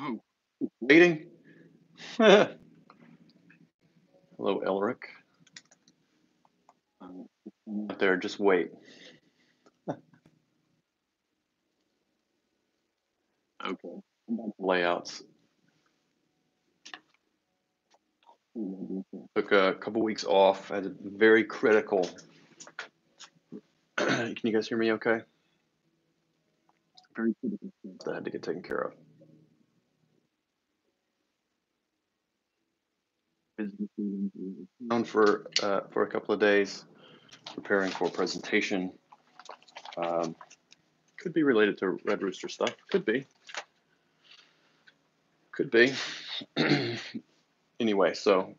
Oh, waiting. Hello, Elric. Out there, just wait. Okay. Layouts. Took a couple weeks off. I had a very critical. Can you guys hear me okay? Very critical stuff that I had to get taken care of. On for a couple of days, preparing for a presentation. Could be related to Red Rooster stuff. Could be. Could be. Anyway, so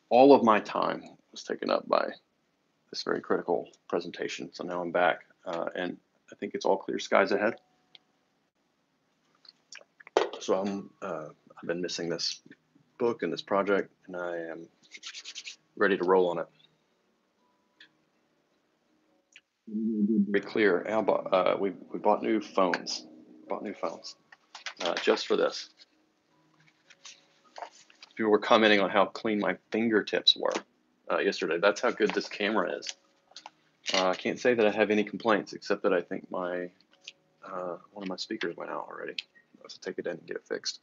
all of my time was taken up by this very critical presentation. So now I'm back, and I think it's all clear skies ahead. So I've been missing this book and this project, and I am ready to roll on it. Very clear. We bought new phones. Just for this. People were commenting on how clean my fingertips were yesterday. That's how good this camera is. I can't say that I have any complaints, except that I think one of my speakers went out already. I have to take it in and get it fixed.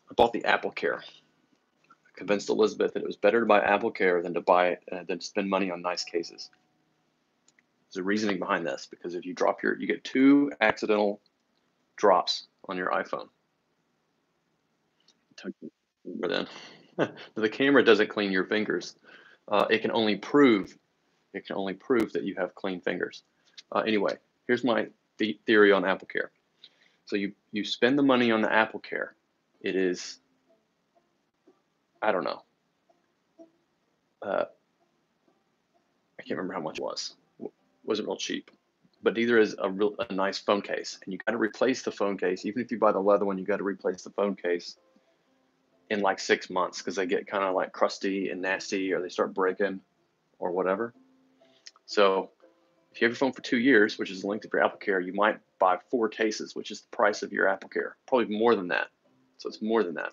I bought the Apple Care. I convinced Elizabeth that it was better to buy Apple Care than to spend money on nice cases. There's a reasoning behind this, because if you drop you get 2 accidental drops on your iPhone. Then the camera doesn't clean your fingers. It can only prove that you have clean fingers. Anyway, here's my theory on Apple Care. So you spend the money on the Apple Care. It is, I don't know. I can't remember how much it was. Wasn't real cheap, but neither is a nice phone case. And you got to replace the phone case. Even if you buy the leather one, you got to replace the phone case in like 6 months, because they get kind of like crusty and nasty, or they start breaking or whatever. So if you have your phone for 2 years, which is the length of your Apple Care, you might buy 4 cases, which is the price of your Apple Care. Probably more than that. So it's more than that.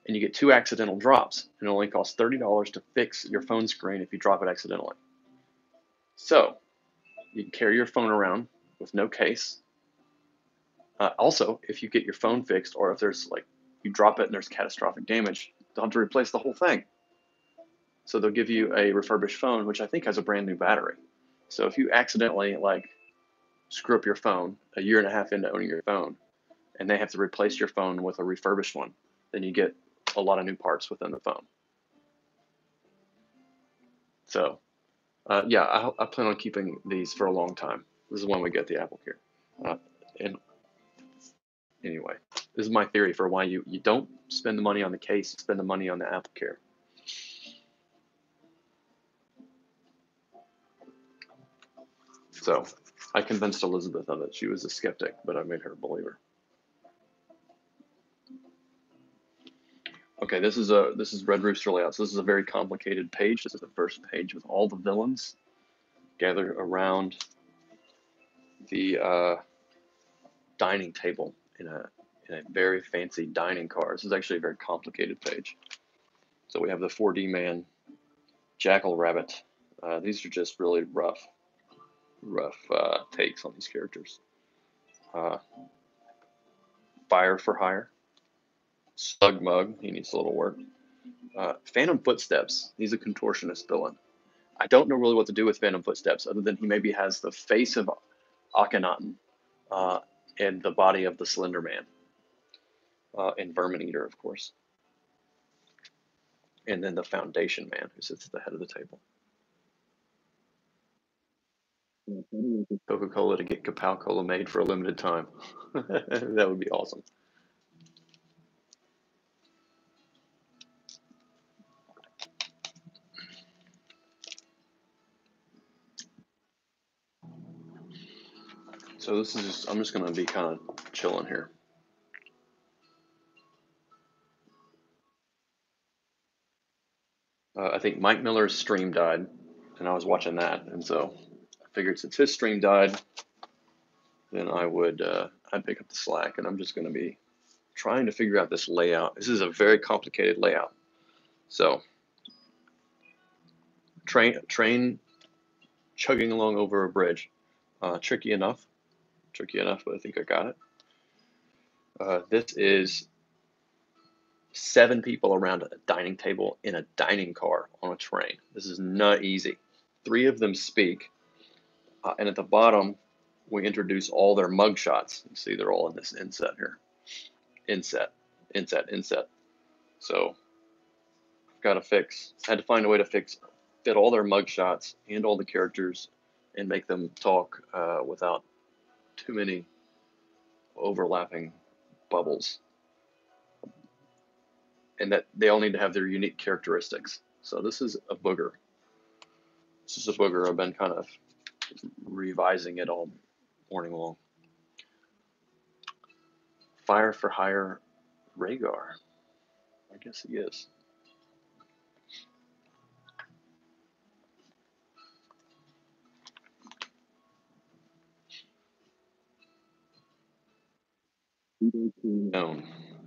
And you get 2 accidental drops, and it only costs $30 to fix your phone screen if you drop it accidentally. So you can carry your phone around with no case. Also, if you get your phone fixed, or if there's you drop it and there's catastrophic damage, they'll have to replace the whole thing. So they'll give you a refurbished phone, which I think has a brand new battery. So if you accidentally screw up your phone a year and a half into owning your phone, and they have to replace your phone with a refurbished one, then you get a lot of new parts within the phone. So yeah, I plan on keeping these for a long time. This is when we get the Apple Care. And anyway, this is my theory for why you don't spend the money on the case, spend the money on the Apple Care. So I convinced Elizabeth of it. She was a skeptic, but I made her a believer. Okay, this is Red Rooster Layouts. This is a very complicated page. This is the first page with all the villains gathered around the dining table in a very fancy dining car. This is actually a very complicated page. So we have the 4D man, Jackal Rabbit. These are just really rough takes on these characters. Fire for Hire, Slug Mug, he needs a little work. Phantom Footsteps, he's a contortionist villain. I don't know really what to do with Phantom Footsteps, other than he maybe has the face of Akhenaten and the body of the Slender Man, and Vermin Eater, of course. And then the Foundation Man, who sits at the head of the table. Coca-Cola to get Kapow Cola made for a limited time. That would be awesome. So this is just, I'm just going to be kind of chilling here. I think Mike Miller's stream died, and I was watching that, and so I figured since his stream died, then I'd pick up the slack, and I'm just going to be trying to figure out this layout. This is a very complicated layout. So train chugging along over a bridge. Tricky enough, but I think I got it. This is 7 people around a dining table in a dining car on a train. This is not easy. 3 of them speak, and at the bottom, we introduce all their mug shots. You see, they're all in this inset here. Inset. So I've got to had to find a way to fit all their mug shots and all the characters and make them talk without too many overlapping bubbles. And that they all need to have their unique characteristics. So this is a booger. I've been kind of revising it all morning long. Fire for hire Rhaegar. I guess he is.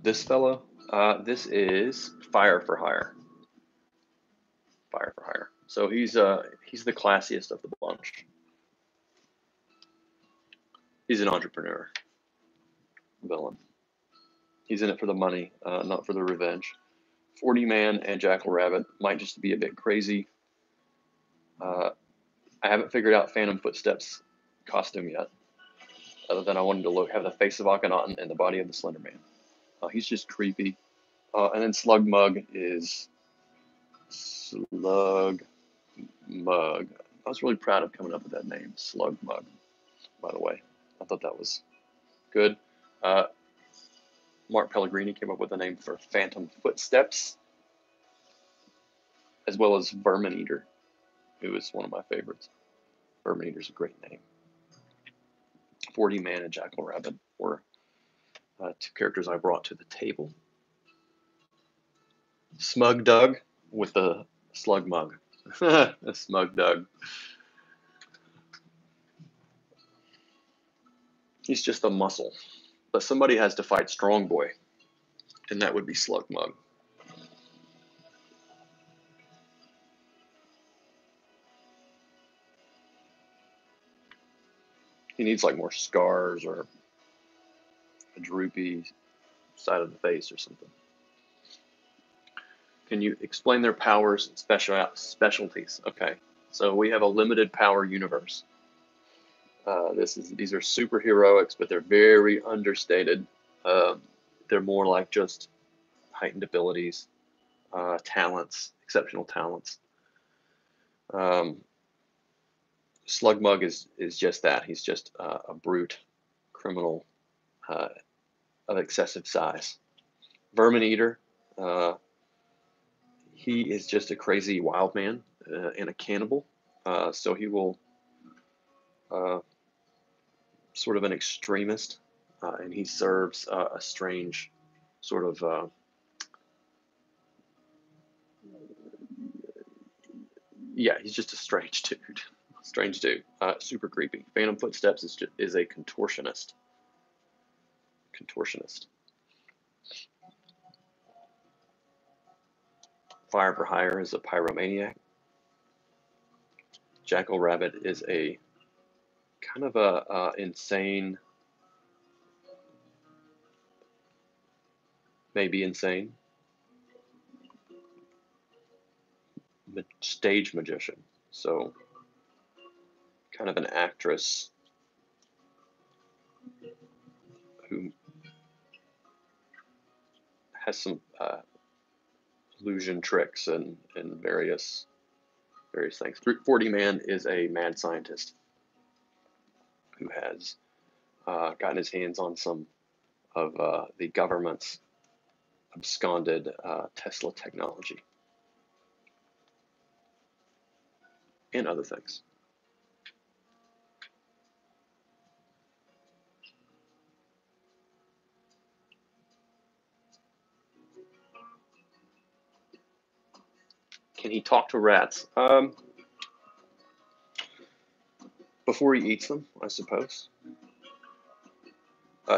This fella, this is Fire for hire. So he's the classiest of the bunch. He's an entrepreneur villain. He's in it for the money, not for the revenge. 40 Man and Jackal Rabbit might just be a bit crazy. I haven't figured out Phantom Footsteps costume yet, other than I wanted to have the face of Akhenaten and the body of the Slender Man. He's just creepy. And then Slug Mug is Slug Mug. I was really proud of coming up with that name, Slug Mug, by the way. I thought that was good. Mark Pellegrini came up with a name for Phantom Footsteps, as well as Vermin Eater, who is one of my favorites. Vermin Eater's a great name. 40 Man and Jackal Rabbit were 2 characters I brought to the table. Smug Doug with the Slug Mug. Smug Doug. He's just a muscle. But somebody has to fight Strong Boy, and that would be Slug Mug. He needs like more scars or a droopy side of the face or something. Can you explain their powers and specialties? Okay, so we have a limited power universe. These are superheroics, but they're very understated. They're more like just heightened abilities, talents, exceptional talents. Slugmug is just that. He's just a brute criminal of excessive size. Vermin Eater, he is just a crazy wild man and a cannibal. So he will sort of an extremist, and he serves a strange sort of yeah, he's just a strange dude. Super creepy. Phantom Footsteps is a contortionist. Fire for Hire is a pyromaniac. Jackal Rabbit is a kind of a insane, maybe insane, stage magician. So kind of an actress who has some illusion tricks and various things. 40 Man is a mad scientist who has gotten his hands on some of the government's absconded Tesla technology and other things. Can he talk to rats? Before he eats them, I suppose.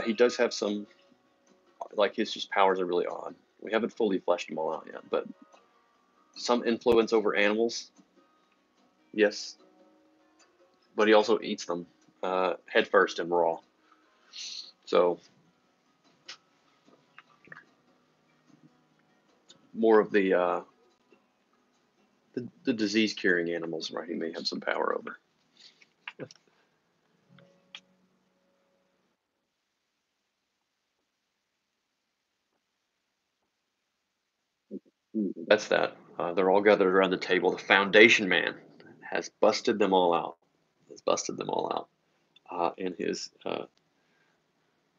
He does have some, like his just powers are really odd. We haven't fully fleshed them all out yet, but some influence over animals, yes. But he also eats them head first and raw. So more of the disease curing animals, right? He may have some power over. That's that. They're all gathered around the table. The Foundation Man has busted them all out. Has busted them all out, and has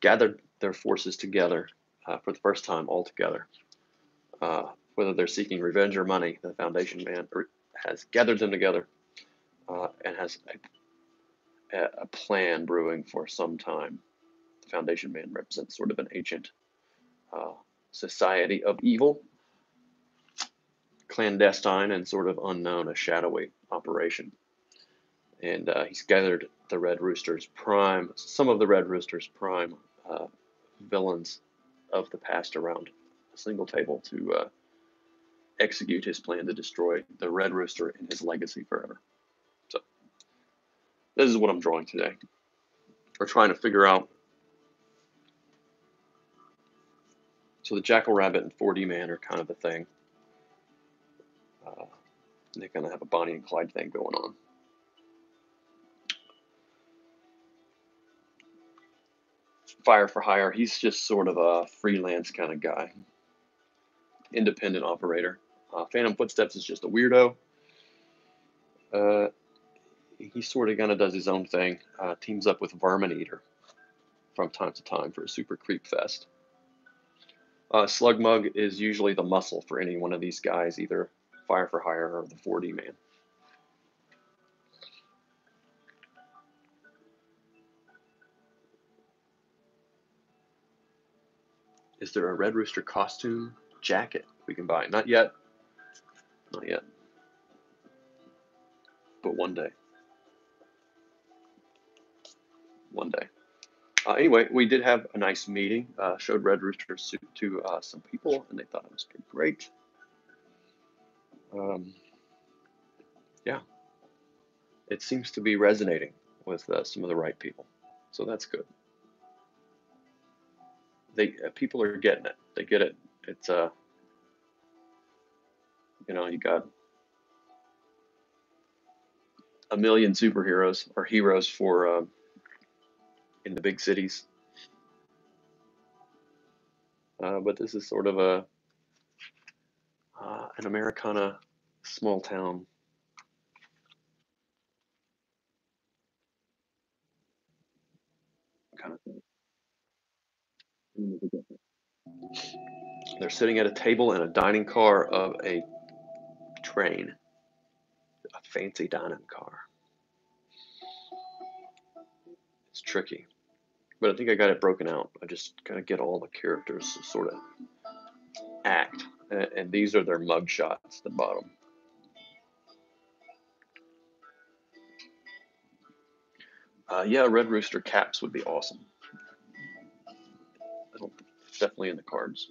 gathered their forces together for the first time all together. Whether they're seeking revenge or money, the Foundation Man has gathered them together and has a plan brewing for some time. The Foundation Man represents sort of an ancient uh, society of evil, clandestine and sort of unknown, a shadowy operation. And he's gathered the Red Rooster's prime, some of the Red Rooster's prime uh, villains of the past around a single table to execute his plan to destroy the Red Rooster and his legacy forever. So this is what I'm drawing today. We're trying to figure out. So the Jackal Rabbit and 4D Man are kind of a thing. They kind of have a Bonnie and Clyde thing going on. Fire for Hire, he's just sort of a freelance kind of guy, independent operator. Phantom Footsteps is just a weirdo. Uh, he sort of kind of does his own thing. Teams up with Vermin Eater from time to time for a super creep fest. Slugmug is usually the muscle for any one of these guys, either Fire for Hire or the 4D Man. Is there a Red Rooster costume jacket we can buy? Not yet. Not yet. But one day. One day. Anyway, we did have a nice meeting. Showed Red Rooster's suit to some people, and they thought it was pretty great. Yeah, it seems to be resonating with some of the right people, so that's good. They people are getting it. They get it. It's you got a million superheroes or heroes for in the big cities, but this is sort of a an Americana small town kind of thing. They're sitting at a table in a dining car of a train, a fancy dining car. It's tricky, but I think I got it broken out. I just gotta get all the characters to sort of act, and these are their mug shots at the bottom. Yeah, Red Rooster caps would be awesome. Definitely in the cards.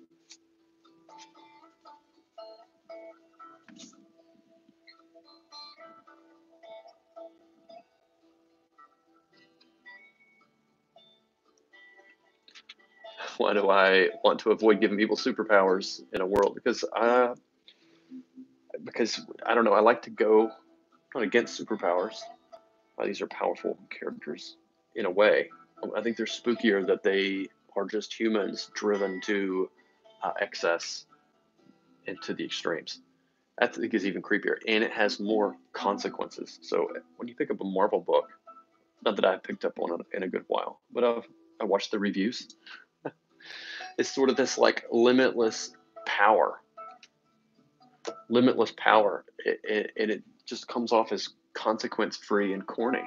Why do I want to avoid giving people superpowers in a world? Because I don't know. I like to go not against superpowers. These are powerful characters in a way. I think they're spookier that they are just humans driven to excess and to the extremes. I think is even creepier, and it has more consequences. So when you pick up a Marvel book, not that I've picked up one in a good while, but I watched the reviews. It's sort of this like limitless power, and it just comes off as consequence free and corny.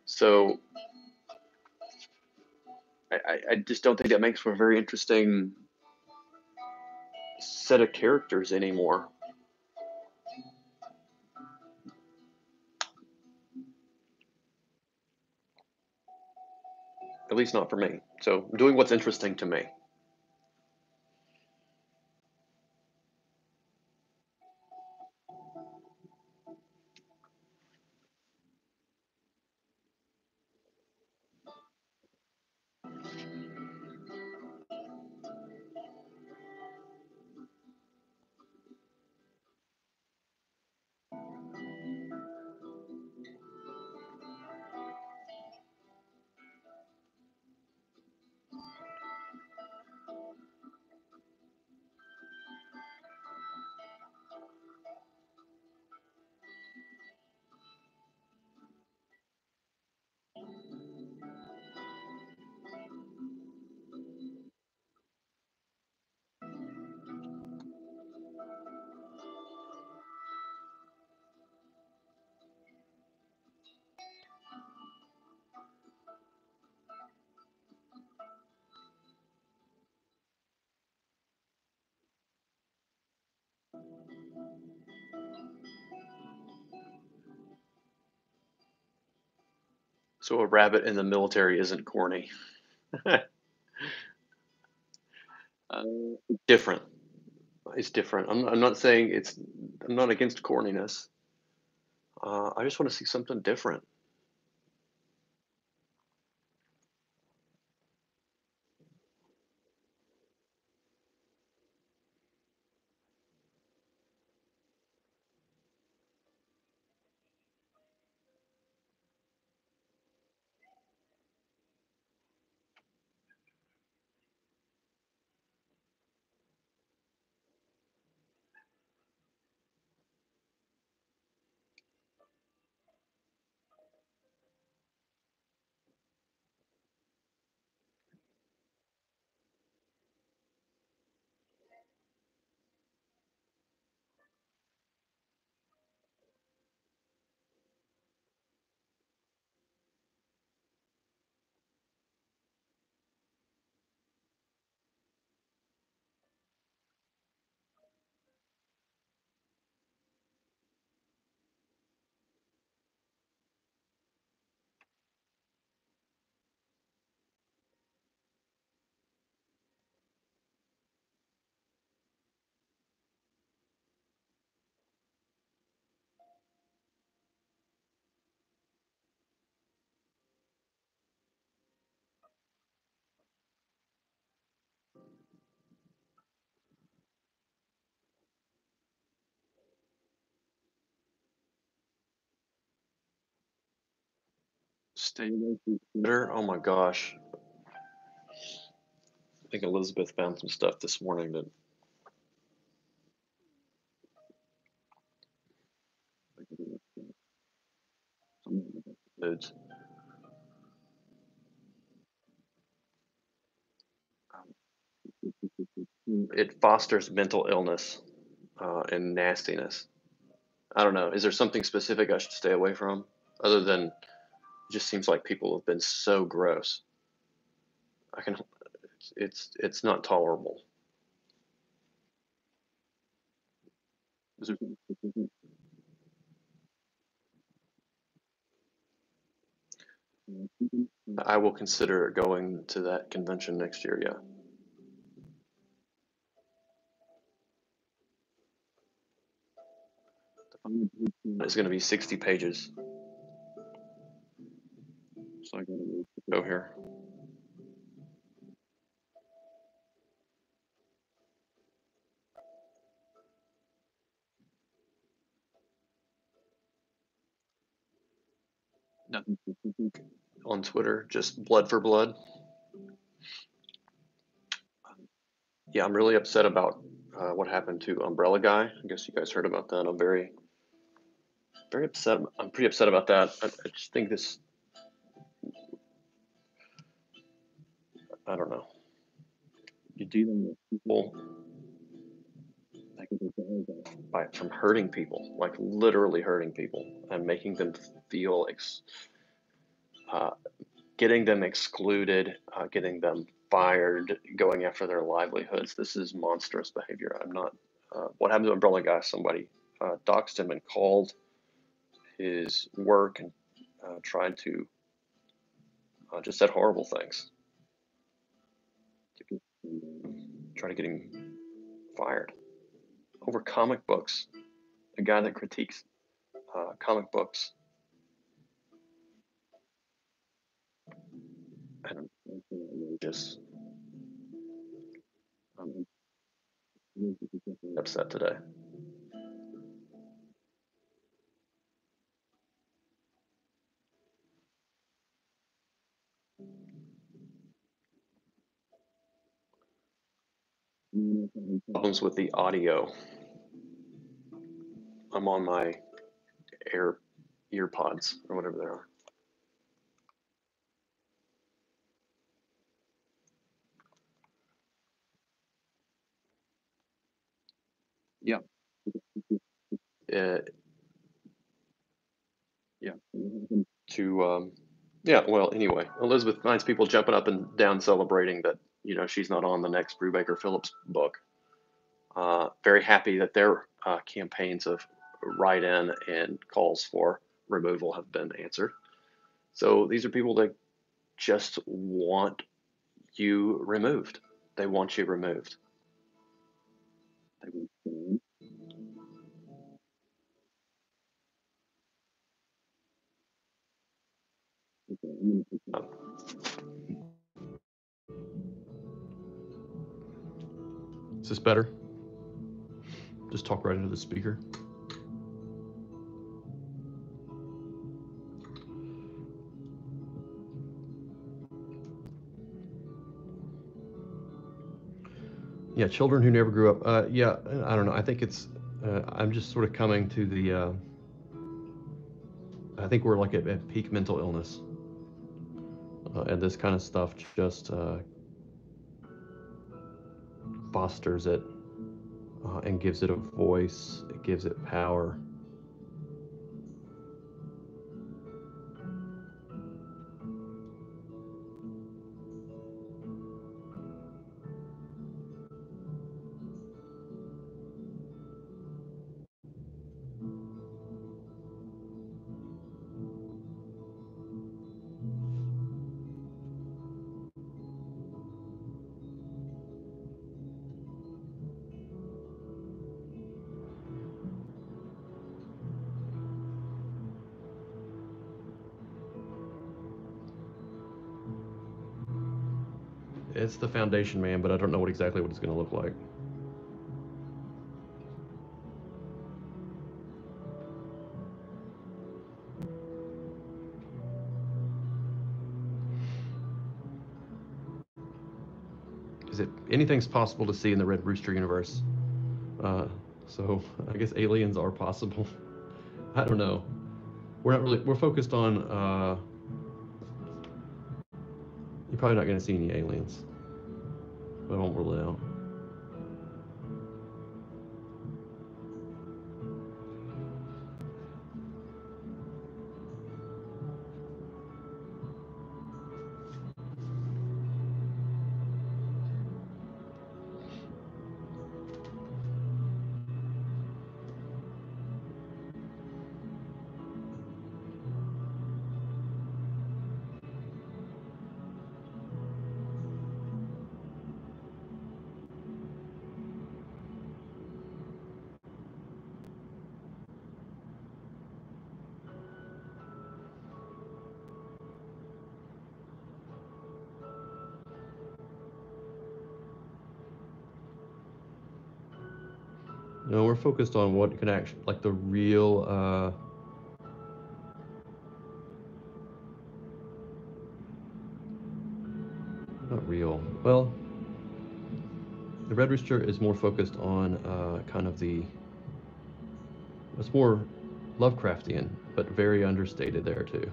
So I just don't think that makes for a very interesting set of characters anymore. at least not for me. So I'm doing what's interesting to me. So a rabbit in the military isn't corny. uh, Different. It's different. I'm not saying it's. I'm not against corniness. I just want to see something different. Stay away from Twitter. Oh my gosh. I think Elizabeth found some stuff this morning that it's, it fosters mental illness and nastiness. I don't know. Is there something specific I should stay away from, other than it just seems like people have been so gross? I can. It's not tolerable. Is there something specific? I will consider going to that convention next year. Yeah, it's going to be 60 pages. So I got to go here. Nothing specific on Twitter, just blood for blood. Yeah, I'm really upset about what happened to Umbrella Guy. I guess you guys heard about that. I'm very upset. I'm pretty upset about that. I just think this. I don't know. You're dealing with people by from hurting people, like literally hurting people, and making them feel uh, getting them excluded, getting them fired, going after their livelihoods. This is monstrous behavior. I'm not. What happened to Umbrella Guy? Somebody doxed him and called his work and tried to just said horrible things. Try to get him fired over comic books. A guy that critiques comic books and just I'm upset today. Problems with the audio. I'm on my ear pods or whatever they are. Yeah. Uh, yeah. To yeah. Well, anyway, Elizabeth finds people jumping up and down celebrating that she's not on the next Brubaker Phillips book. Very happy that their campaigns of write-in and calls for removal have been answered. So these are people that just want you removed. They want you removed. Is this better? Just talk right into the speaker. Yeah, children who never grew up. Yeah, I don't know. I think it's. I'm just sort of coming to the. I think we're like at peak mental illness, and this kind of stuff just fosters it and gives it a voice. It gives it power. It's the foundation, man, but I don't know exactly what it's going to look like. Is it anything's possible to see in the Red Rooster universe? Uh, so I guess aliens are possible. I don't know. We're not really. We're focused on. You're probably not going to see any aliens, but I won't rule it out. No, we're focused on what can actually, like the real, not real. Well, the Red Rooster is more focused on kind of it's more Lovecraftian, but very understated there too.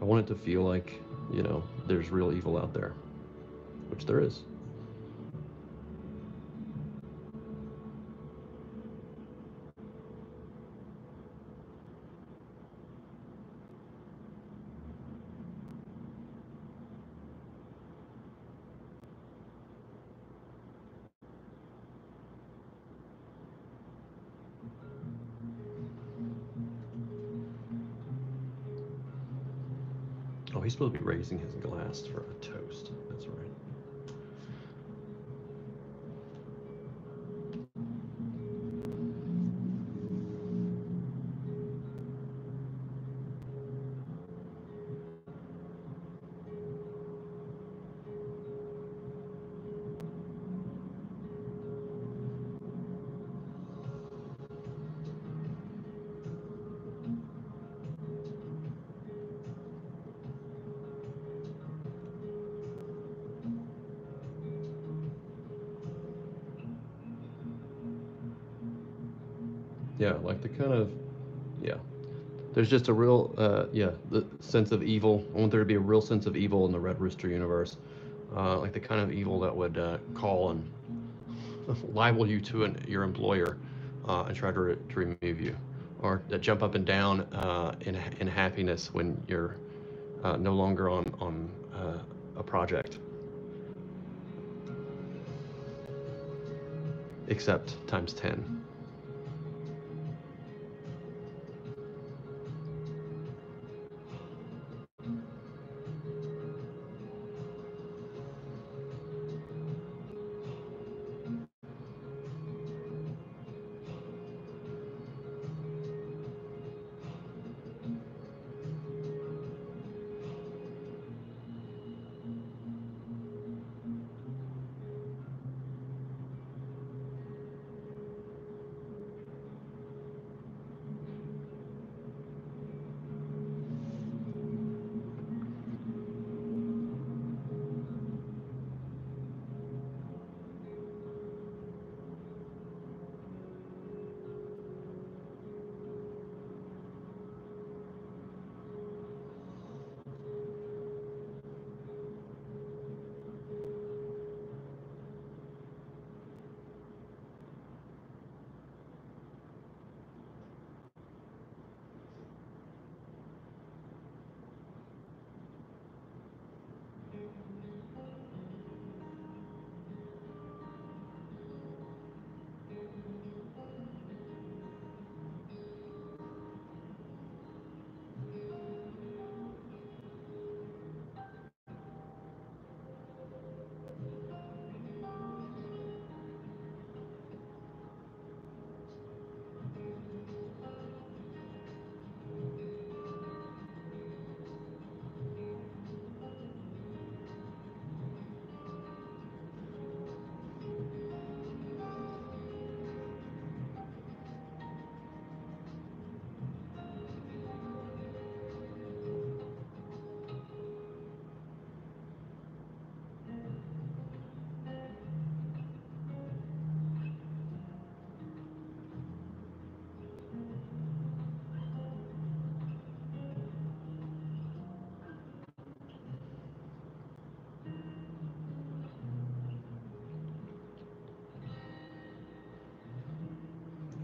I want it to feel like, there's real evil out there, which there is. Oh, he's supposed to be raising his glass for a toast. That's right. Yeah, like the kind of, yeah. There's just a real, yeah, the sense of evil. I want there to be a real sense of evil in the Red Rooster universe. Like the kind of evil that would call and libel you to your employer and try to remove you, or jump up and down in happiness when you're no longer on a project, except times 10.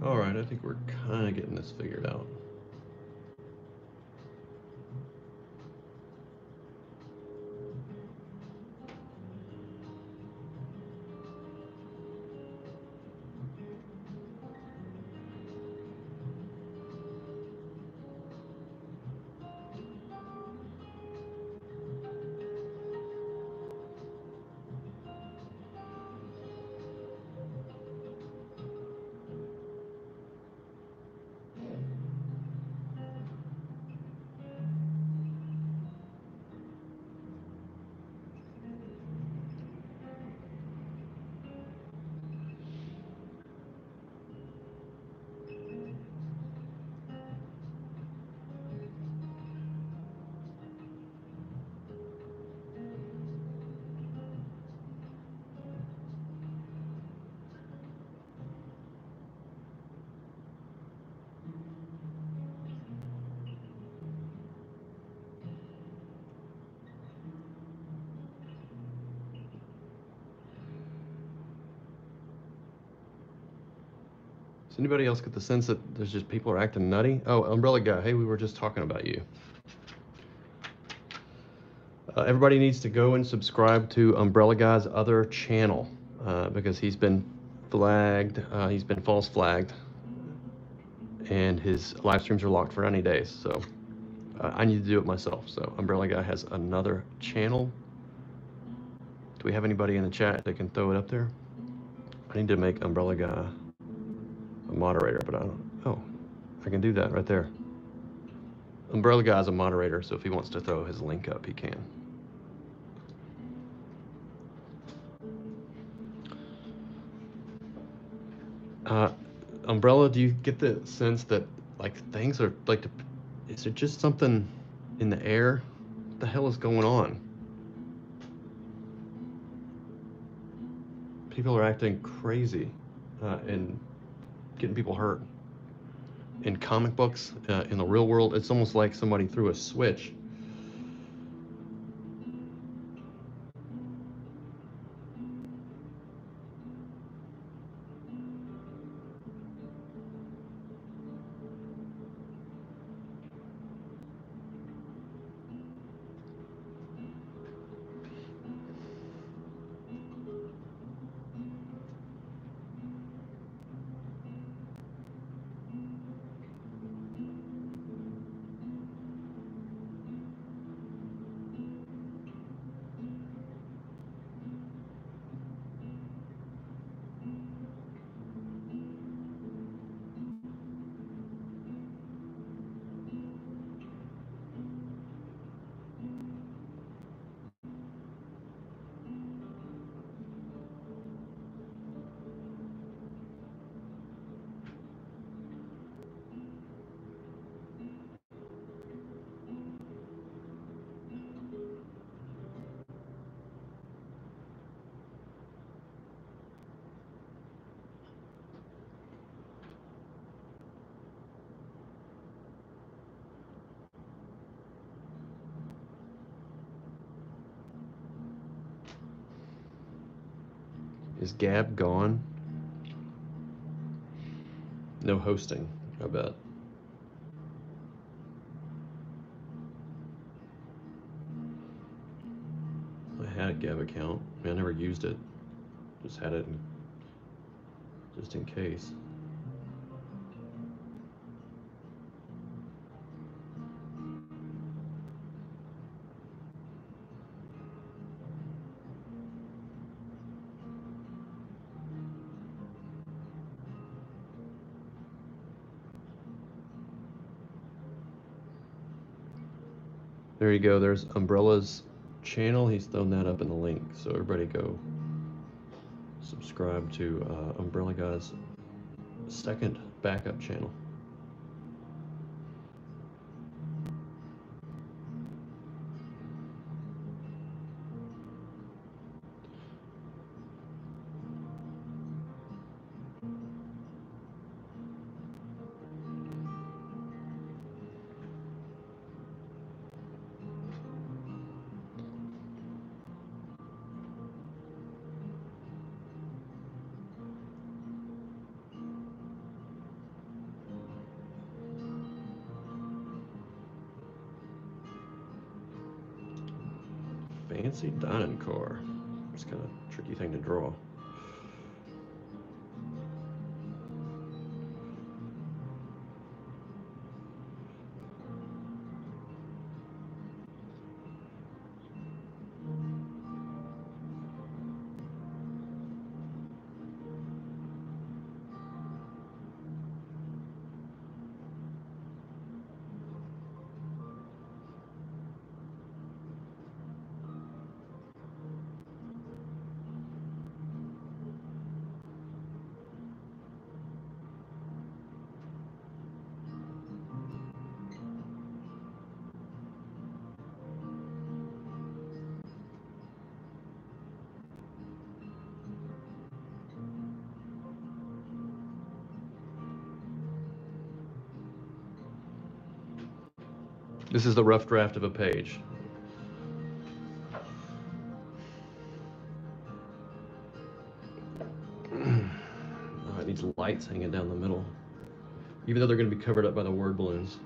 All right, I think we're kind of getting this figured out. Does anybody else get the sense that there's just people are acting nutty? Oh, Umbrella Guy, hey, we were just talking about you. Everybody needs to go and subscribe to Umbrella Guy's other channel because he's been flagged, he's been false flagged, and his live streams are locked for 90 days. So I need to do it myself. So Umbrella Guy has another channel. Do we have anybody in the chat that can throw it up there? I need to make Umbrella Guy a moderator, but I don't. Oh, I can do that right there. Umbrella Guy is a moderator, so if he wants to throw his link up, he can. Umbrella, do you get the sense that like things are like, is it just something in the air? What the hell is going on? People are acting crazy and getting people hurt. In comic books, in the real world, it's almost like somebody threw a switch. Is Gab gone? No hosting, I bet. I had a Gab account. I mean, I never used it. Just had it just in case. There you go. There's Umbrella's channel. He's thrown that up in the link. So everybody go subscribe to Umbrella Guy's second backup channel. Fancy dining car. It's kind of a tricky thing to draw. This is the rough draft of a page. It needs lights hanging down the middle, even though they're going to be covered up by the word balloons.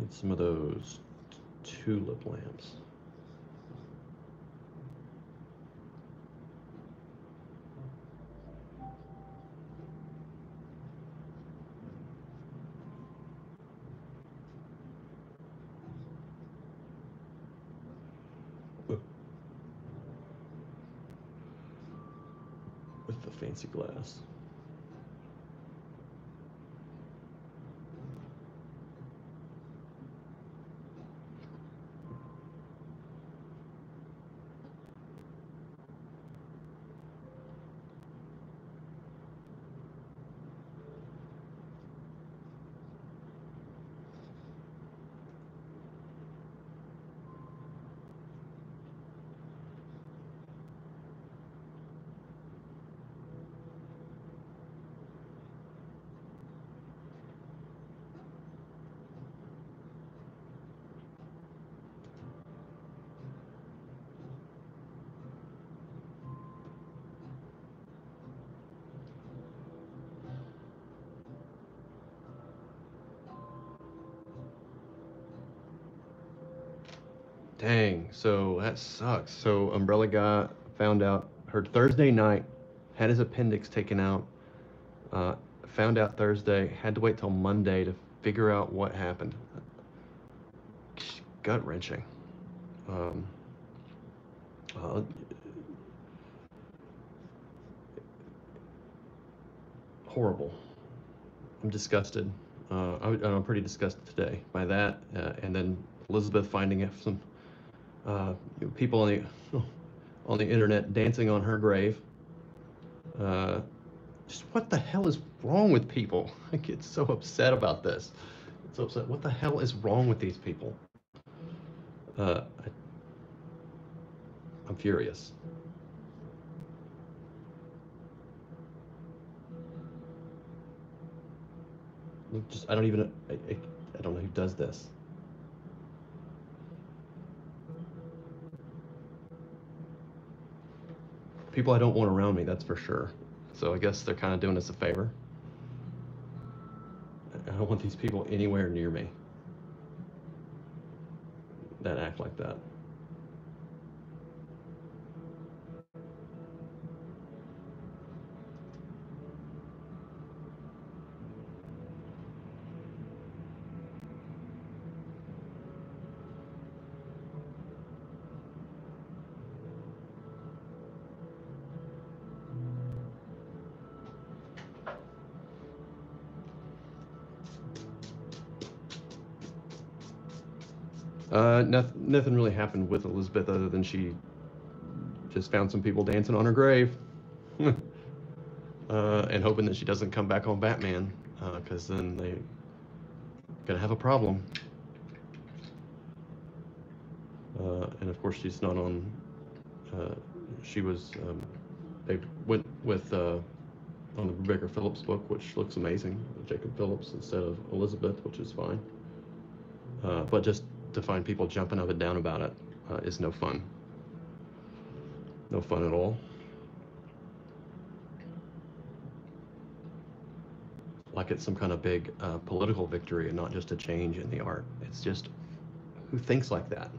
Get some of those tulip lamps. With the fancy glass. Dang, so that sucks. So Umbrella guy found out her Thursday night, had his appendix taken out, found out Thursday, had to wait till Monday to figure out what happened. Gut wrenching. Uh, Horrible. I'm disgusted. I'm pretty disgusted today by that, and then Elizabeth finding some people on the on the internet dancing on her grave. Just what the hell is wrong with people? I get so upset about this. It's so upset. What the hell is wrong with these people? I, I'm furious. Just I don't even I don't know who does this. People I don't want around me, that's for sure. So I guess they're kind of doing us a favor. I don't want these people anywhere near me that act like that. Nothing really happened with Elizabeth other than she just found some people dancing on her grave, and hoping that she doesn't come back on Batman, because then they gonna have a problem. And of course, she's not on. Uh, she was. They went with on the Rebecca Phillips book, which looks amazing, Jacob Phillips instead of Elizabeth, which is fine. But just to find people jumping up and down about it is no fun. No fun at all. Like it's some kind of big political victory and not just a change in the art. It's just, who thinks like that?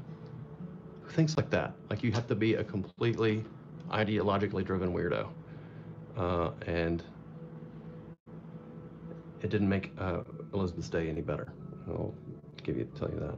Who thinks like that? Like you have to be a completely ideologically driven weirdo. And it didn't make Elizabeth's day any better. I'll tell you that.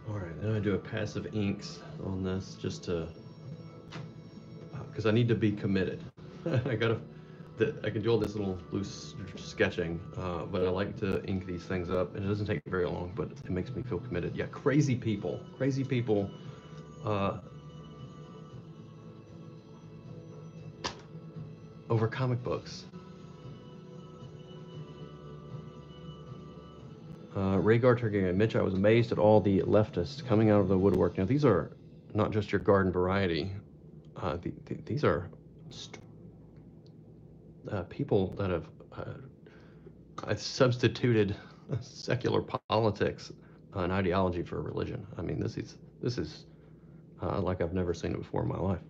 All right, now I do a passive inks on this just to, because I need to be committed. I can do all this little loose sketching, but I like to ink these things up, and it doesn't take very long, but it makes me feel committed. Yeah, crazy people over comic books. Rhaegar Targaryen, Mitch, I was amazed at all the leftists coming out of the woodwork. Now, these are not just your garden variety. These are people that have substituted secular politics and ideology for religion. I mean, this is like I've never seen it before in my life.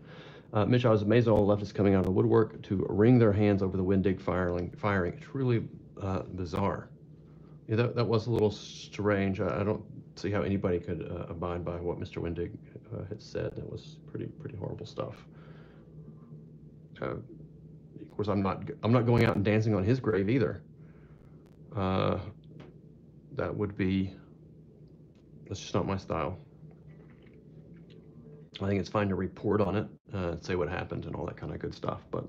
Mitch, I was amazed at all the leftists coming out of the woodwork to wring their hands over the Wendig firing. Truly bizarre. Yeah, that was a little strange. I don't see how anybody could abide by what Mr. Wendig had said. That was pretty horrible stuff. Of course, I'm not going out and dancing on his grave either. That would be, that's just not my style. I think it's fine to report on it, say what happened and all that kind of good stuff, but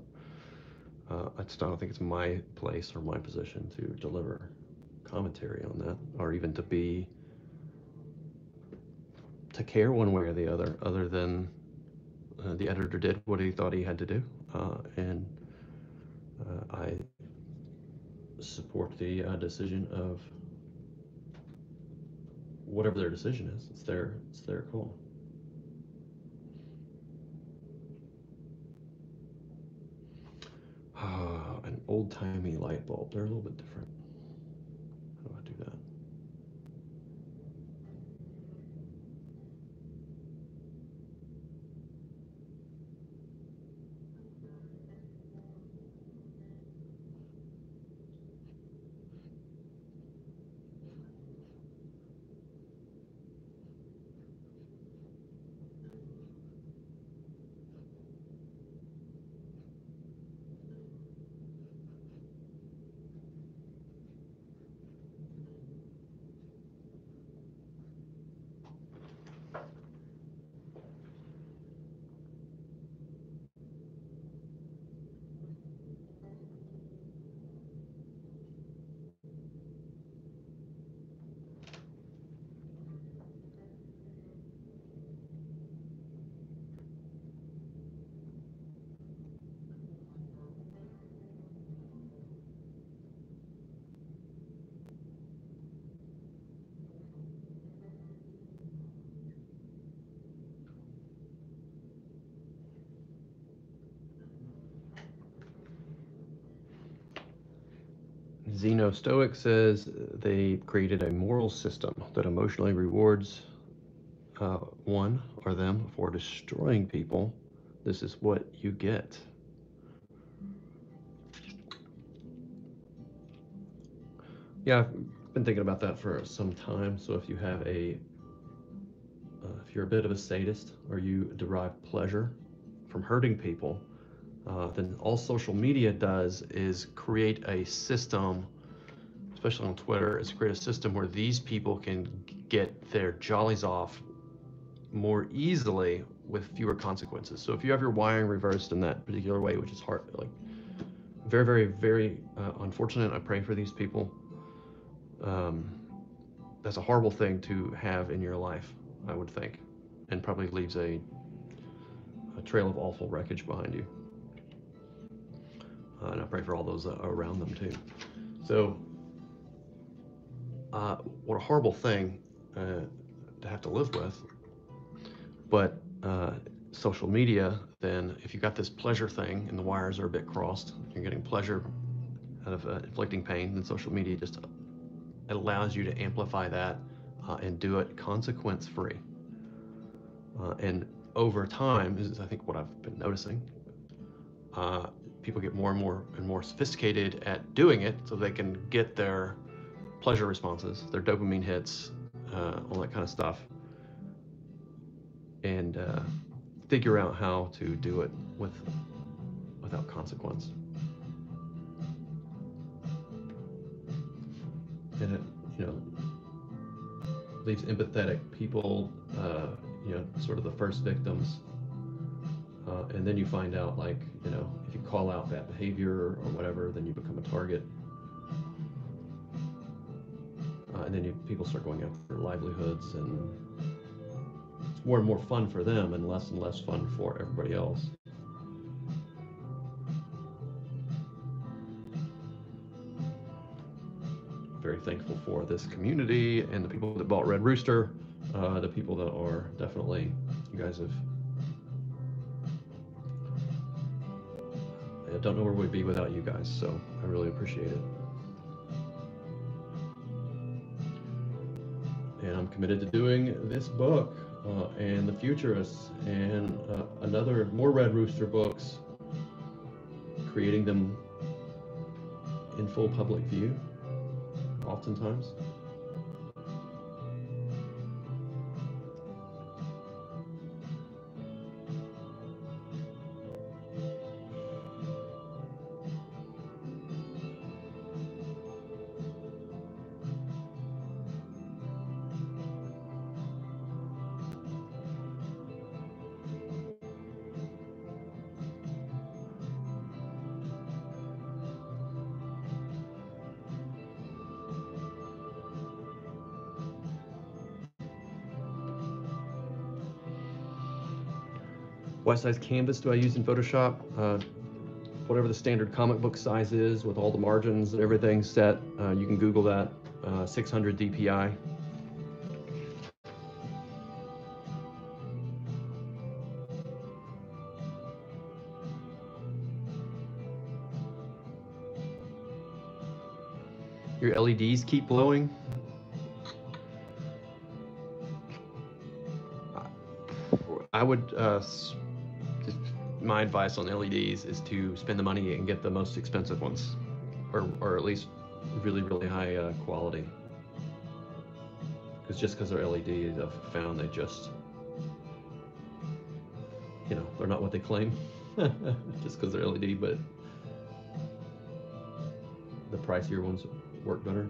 I don't think it's my place or my position to deliver commentary on that, or even to care one way or the other than the editor did what he thought he had to do, and I support the decision of whatever their decision is. It's their call. An old-timey light bulb. They're a little bit different. How do I do that? Zeno Stoic says they created a moral system that emotionally rewards one or them for destroying people. This is what you get. Yeah, I've been thinking about that for some time. So if you have if you're a bit of a sadist or you derive pleasure from hurting people, then all social media does is create a system, especially on Twitter, is create a system where these people can get their jollies off more easily with fewer consequences. So if you have your wiring reversed in that particular way, which is hard, like very unfortunate. I pray for these people. That's a horrible thing to have in your life, I would think, and probably leaves a trail of awful wreckage behind you. And I pray for all those around them too. So, what a horrible thing to have to live with. But social media, then, if you got this pleasure thing and the wires are a bit crossed, you're getting pleasure out of inflicting pain, then social media just allows you to amplify that and do it consequence-free. And over time, this is I think what I've been noticing, people get more and more sophisticated at doing it so they can get their pleasure responses, their dopamine hits, all that kind of stuff, and figure out how to do it without consequence. And it, leaves empathetic people, sort of the first victims. And then you find out, like, if you call out bad behavior or whatever, then you become a target. And then people start going after their livelihoods, and it's more and more fun for them and less fun for everybody else. Very very thankful for this community and the people that bought Red Rooster, the people that are definitely, you guys have, I don't know where we'd be without you guys, so I really appreciate it. And I'm committed to doing this book and The Futurists and more Red Rooster books, creating them in full public view, oftentimes. What size canvas do I use in Photoshop? Whatever the standard comic book size is, with all the margins and everything set. You can Google that. 600 DPI. Your LEDs keep glowing. I would, my advice on LEDs is to spend the money and get the most expensive ones, or at least really, really high quality. Because just because they're LEDs, I've found they just, they're not what they claim. Just because they're LED, but the pricier ones work better.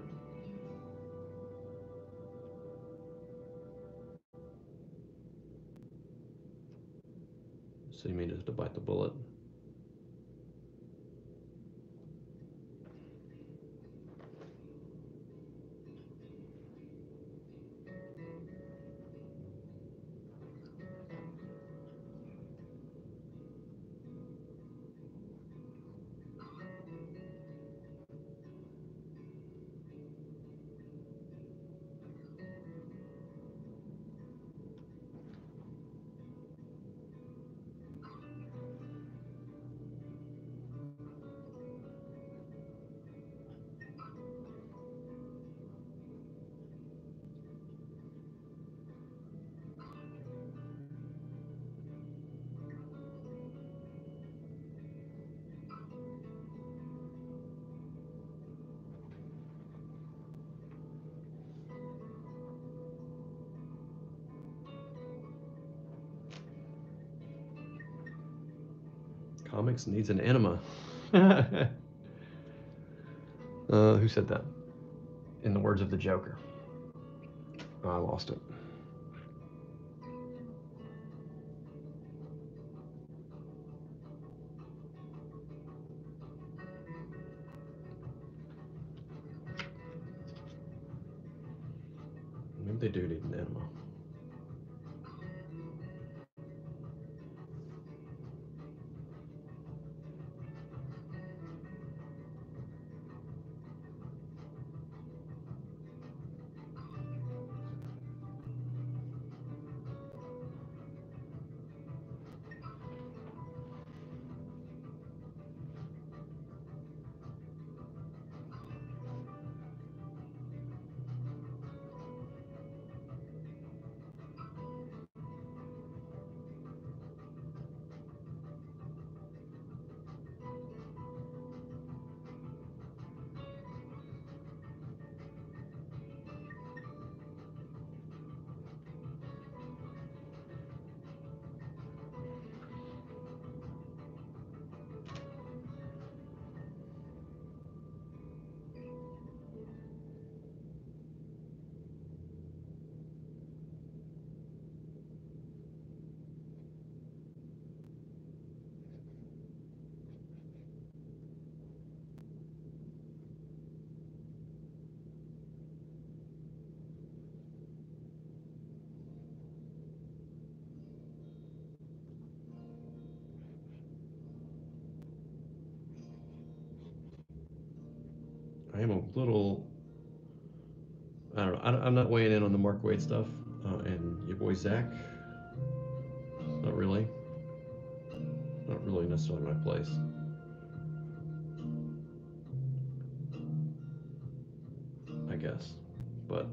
So you mean just to bite the bullet? Comics needs an enema. Who said that? In the words of the Joker. Oh, I lost it. Maybe they do need an enema. I am a little I'm not weighing in on the Mark Wade stuff, and your boy Zach. Not really. Not really necessarily my place. I guess, but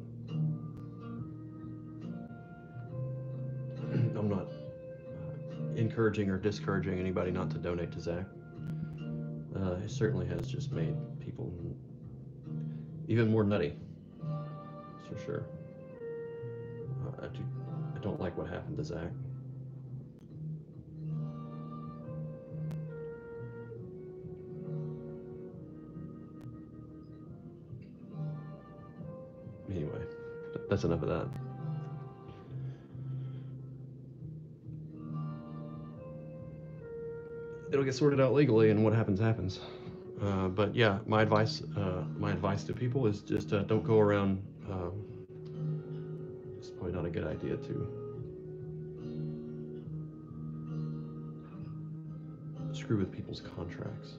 I'm not encouraging or discouraging anybody not to donate to Zach. It certainly has just made people even more nutty. That's for sure. I don't like what happened to Zach. Anyway, that's enough of that. It'll get sorted out legally, and what happens happens. But yeah, my advice to people is just don't go around. It's probably not a good idea to screw with people's contracts.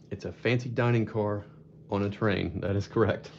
It's a fancy dining car on a train. That is correct.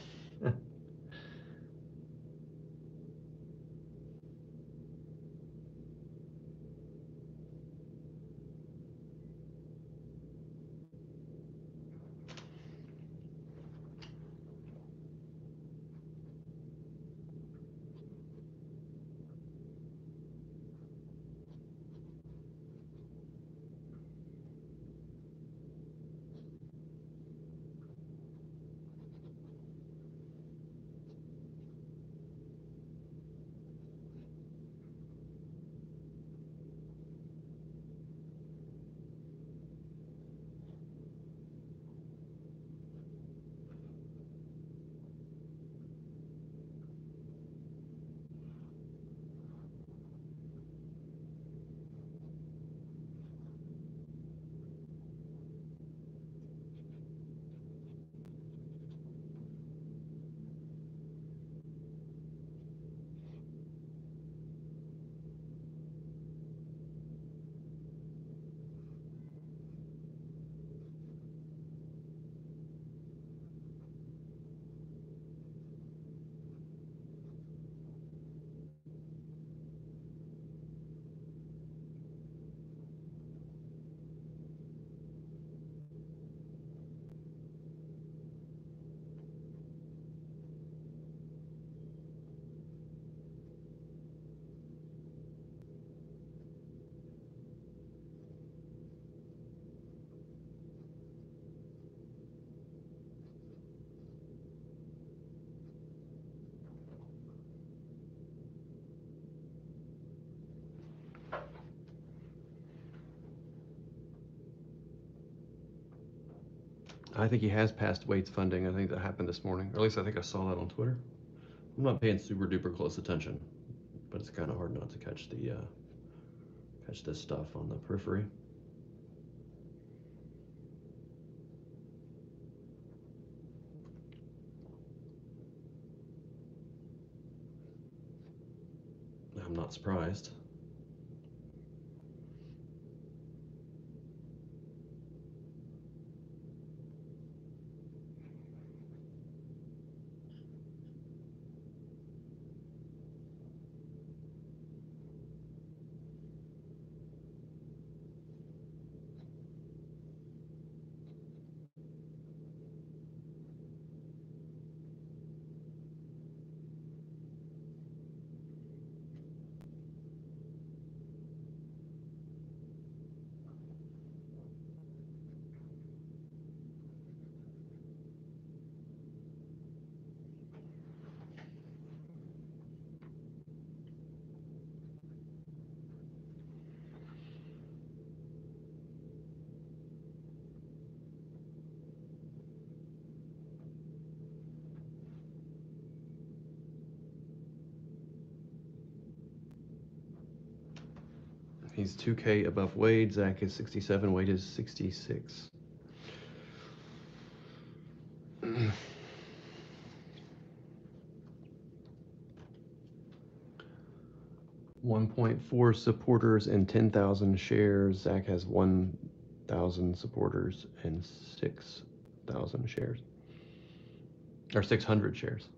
I think he has passed Wade's funding. I think that happened this morning, or at least I think I saw that on Twitter. I'm not paying super duper close attention, but it's kind of hard not to catch this stuff on the periphery. I'm not surprised. He's 2K above Wade. Zach is 67. Wade is 66. 1.4 supporters and 10,000 shares. Zach has 1,000 supporters and 6,000 shares. Or 600 shares.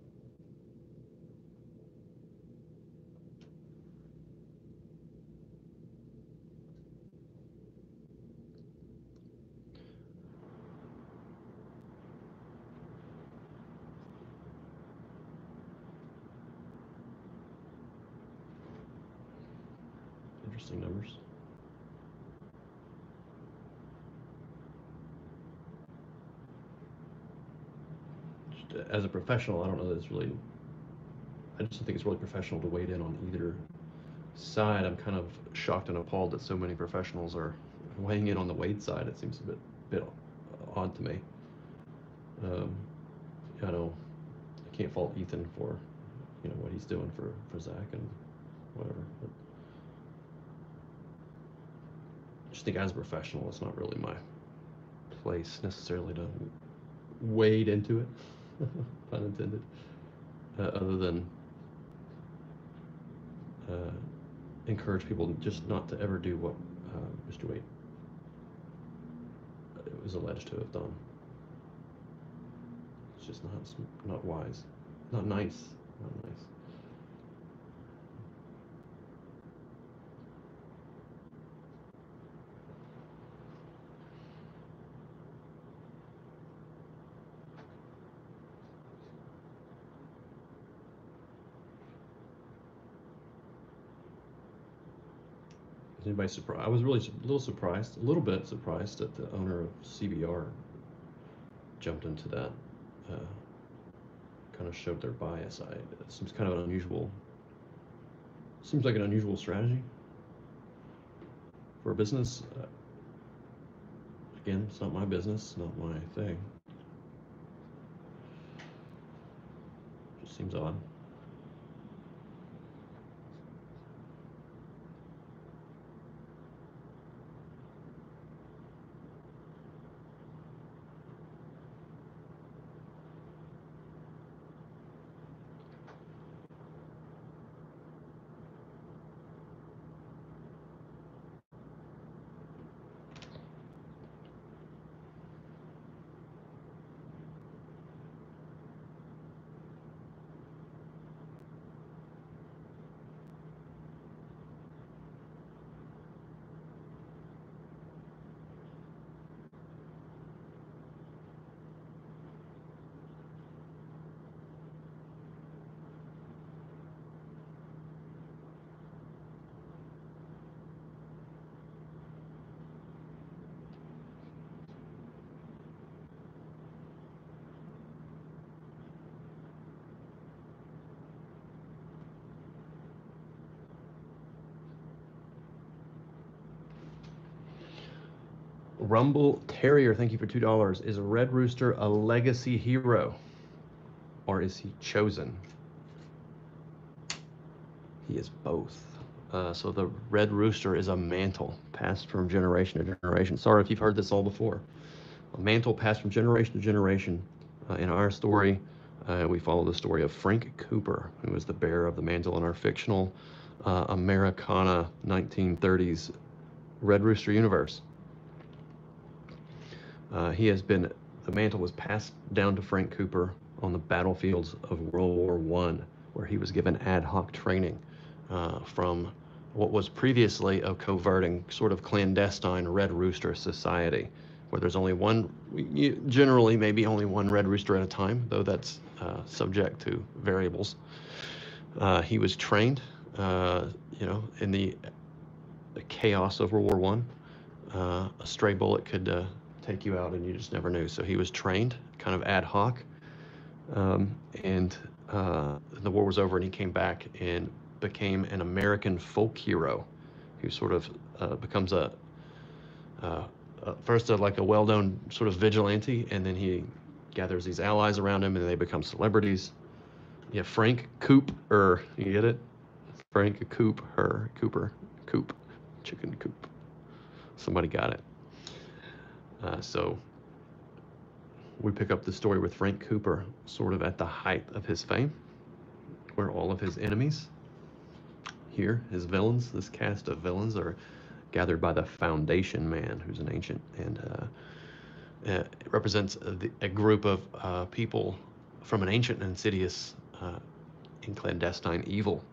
Interesting numbers. Just as a professional, I don't know that it's really, I just don't think it's really professional to wade in on either side. I'm kind of shocked and appalled that so many professionals are weighing in on the Wade side. It seems a bit odd to me. I can't fault Ethan for what he's doing for Zach and whatever. But I just think as a professional, it's not really my place necessarily to wade into it, pun intended, other than encourage people just not to ever do what Mr. Wade was alleged to have done. It's just not wise, not nice, not nice. Is anybody surprised? I was really a little bit surprised that the owner of CBR jumped into that, kind of showed their bias. It seems kind of an unusual, seems like an unusual strategy for a business. Again, it's not my business, not my thing. Just seems odd. Rumble Terrier, thank you for $2. Is Red Rooster a legacy hero, or is he chosen? He is both. So the Red Rooster is a mantle passed from generation to generation. Sorry if you've heard this all before. A mantle passed from generation to generation. In our story, we follow the story of Frank Cooper, who was the bearer of the mantle in our fictional Americana 1930s Red Rooster universe. The mantle was passed down to Frank Cooper on the battlefields of World War I, where he was given ad hoc training from what was previously a covert and sort of clandestine Red Rooster society, where there's only one, generally maybe only one Red Rooster at a time, though that's subject to variables. He was trained, in the chaos of World War I. A stray bullet could take you out and you just never knew. So he was trained kind of ad hoc. And the war was over and he came back and became an American folk hero who sort of becomes first like a well-known sort of vigilante, and then he gathers these allies around him and they become celebrities. Yeah, Frank Cooper, you get it? Frank Cooper, Coop, chicken coop. Somebody got it. So we pick up the story with Frank Cooper, sort of at the height of his fame, where all of his enemies here, his villains, this cast of villains, are gathered by the Foundation Man, who's an ancient, and it represents a group of people from an ancient and insidious and clandestine evil.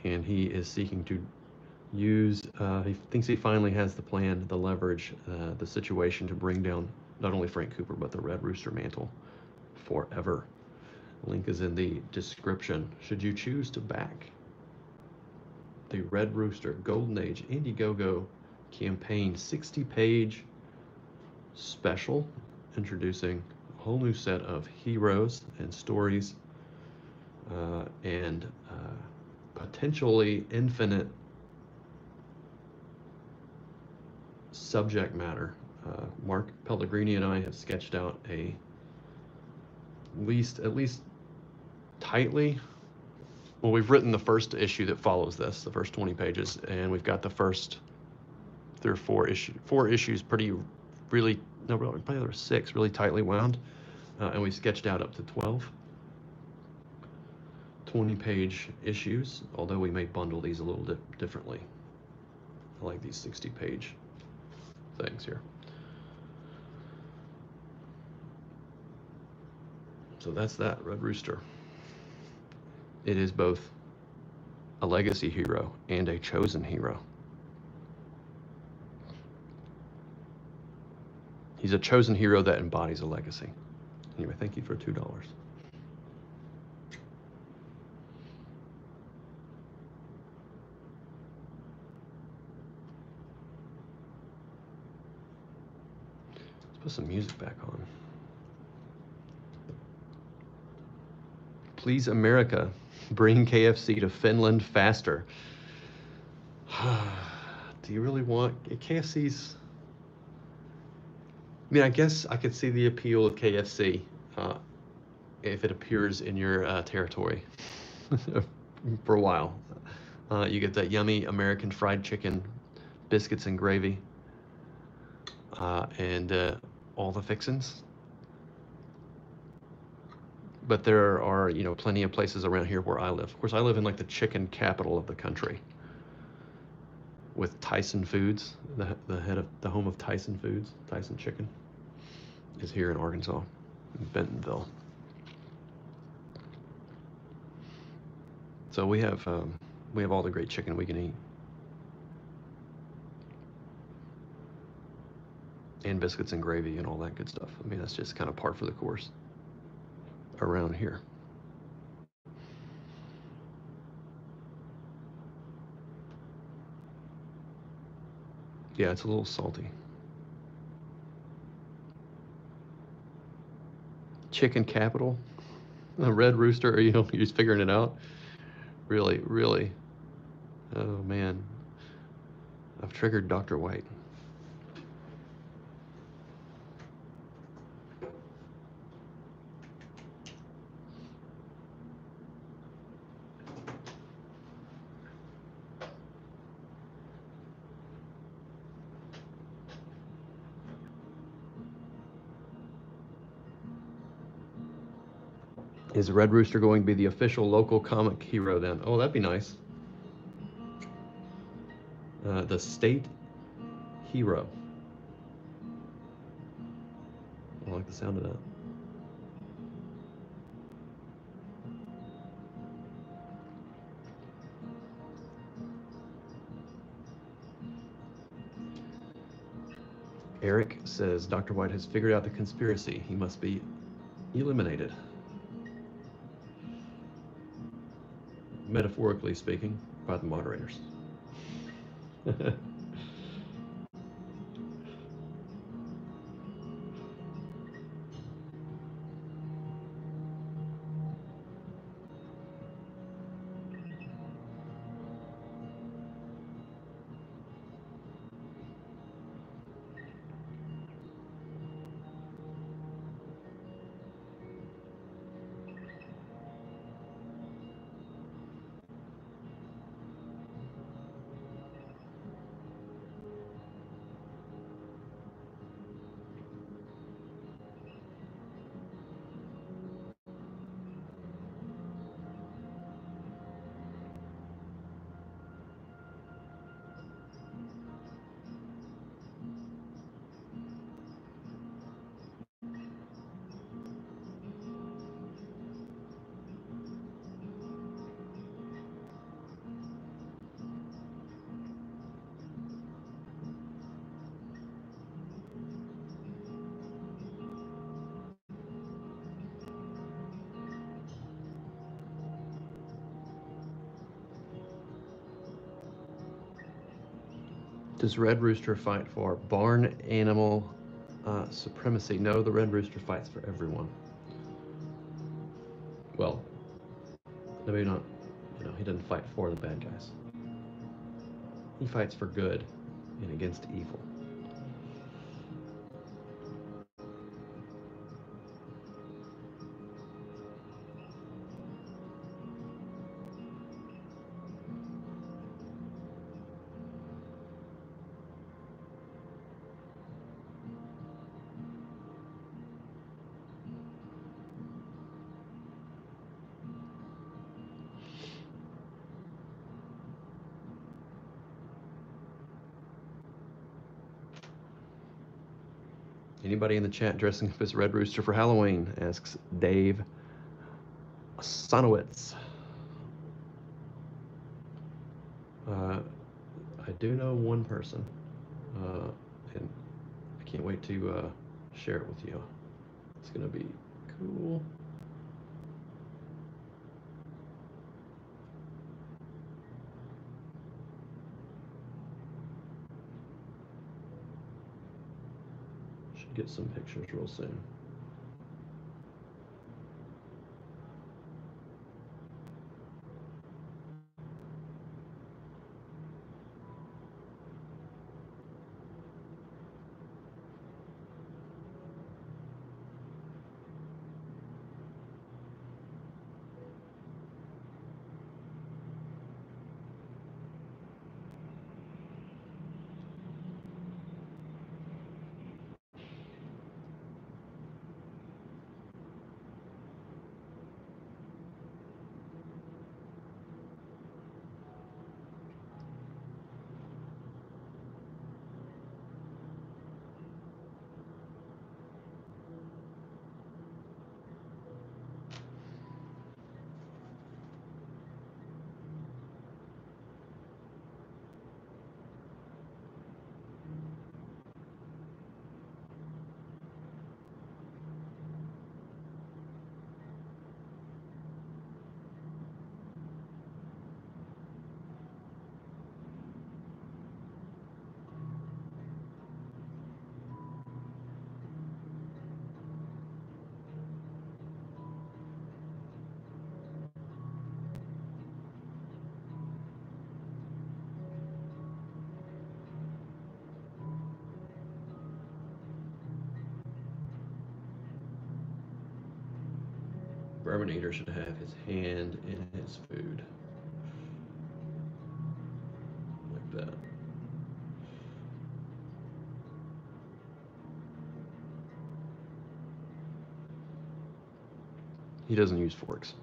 And he is seeking to use, he thinks he finally has the plan, the leverage, the situation to bring down not only Frank Cooper, but the Red Rooster mantle forever. Link is in the description. Should you choose to back the Red Rooster Golden Age Indiegogo campaign 60-page special introducing a whole new set of heroes and stories and potentially infinite subject matter. Mark Pellegrini and I have sketched out at least tightly. Well, we've written the first issue that follows this, the first 20 pages, and we've got the first 3 or 4 issues probably there were 6 really tightly wound, and we sketched out up to 12 20-page issues, although we may bundle these a little differently. I like these 60-page things here. So that's that, Red Rooster. It is both a legacy hero and a chosen hero. He's a chosen hero that embodies a legacy. Anyway, thank you for $2. Let's put some music back on. Please, America, bring KFC to Finland faster. Do you really want KFC's? I mean, I guess I could see the appeal of KFC if it appears in your territory for a while. You get that yummy American fried chicken, biscuits and gravy, and all the fixins. But there are, plenty of places around here where I live. Of course, I live in like the chicken capital of the country, with Tyson Foods, the home of Tyson Foods. Tyson Chicken is here in Arkansas, in Bentonville. So we have all the great chicken we can eat, and biscuits and gravy and all that good stuff. I mean, that's just kind of par for the course around here. Yeah, it's a little salty. Chicken capital, a Red Rooster. You're just figuring it out. Really, really. Oh man, I've triggered Dr. White. Is Red Rooster going to be the official local comic hero then? Oh, that'd be nice. The state hero. I like the sound of that. Eric says Dr. White has figured out the conspiracy. He must be eliminated. Metaphorically speaking, by the moderators. Does Red Rooster fight for barn animal supremacy? No, the Red Rooster fights for everyone. Well, maybe not. He doesn't fight for the bad guys. He fights for good and against evil. Anybody in the chat dressing up as Red Rooster for Halloween? Asks Dave Sonowitz. I do know one person, and I can't wait to share it with you. It's gonna be cool. Should get some pictures real soon. Bourbon Eater should have his hand in his food. Like that. He doesn't use forks.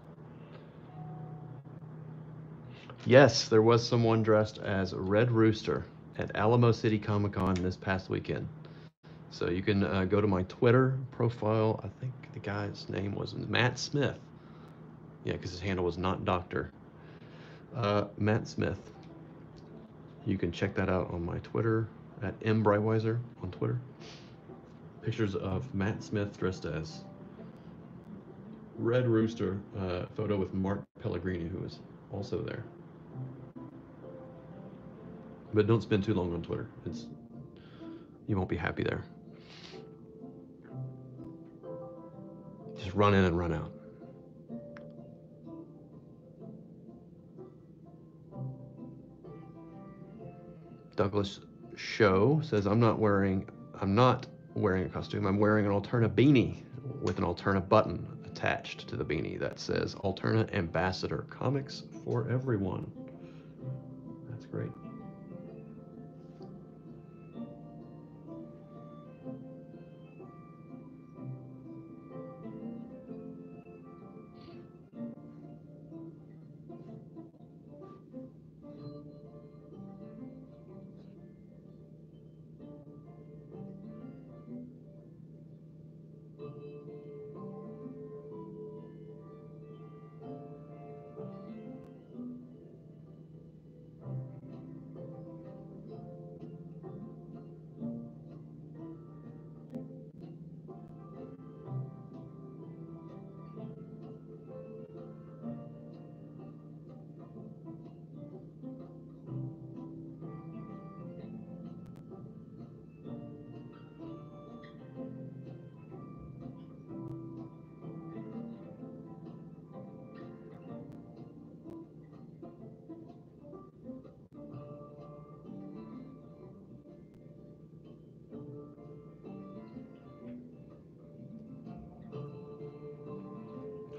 Yes, there was someone dressed as Red Rooster at Alamo City Comic Con this past weekend. So you can go to my Twitter profile. I think the guy's name was Matt Smith. Yeah, because his handle was not Doctor. Matt Smith. You can check that out on my Twitter at mbrightweiser on Twitter. Pictures of Matt Smith dressed as Red Rooster. Photo with Mark Pellegrini, who was also there. But don't spend too long on Twitter. You won't be happy there. Just run in and run out. Douglas Show says, I'm not wearing a costume. I'm wearing an Alterna beanie with an Alterna button attached to the beanie that says Alterna Ambassador Comics for Everyone. That's great.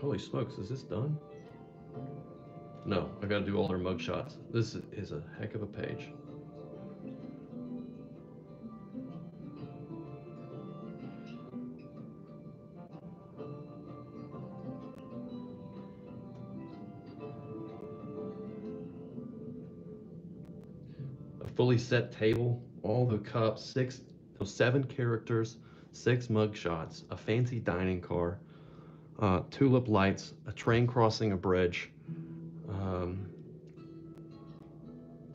Holy smokes, is this done? No, I gotta do all their mug shots. This is a heck of a page. A fully set table, all the cups, 7 characters, 6 mug shots, a fancy dining car, tulip lights, a train crossing a bridge,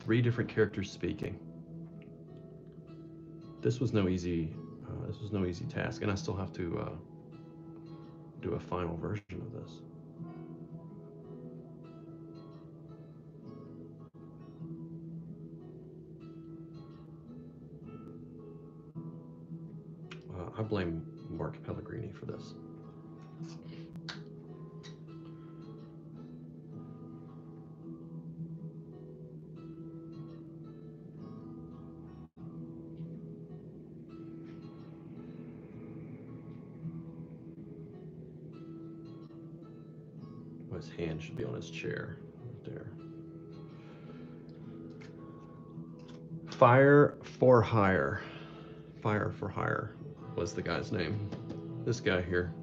3 different characters speaking. This was no easy task, and I still have to do a final version of this. I blame Mark Pellegrini for this. His hand should be on his chair right there. Fire for Hire. Fire for Hire was the guy's name. This guy here.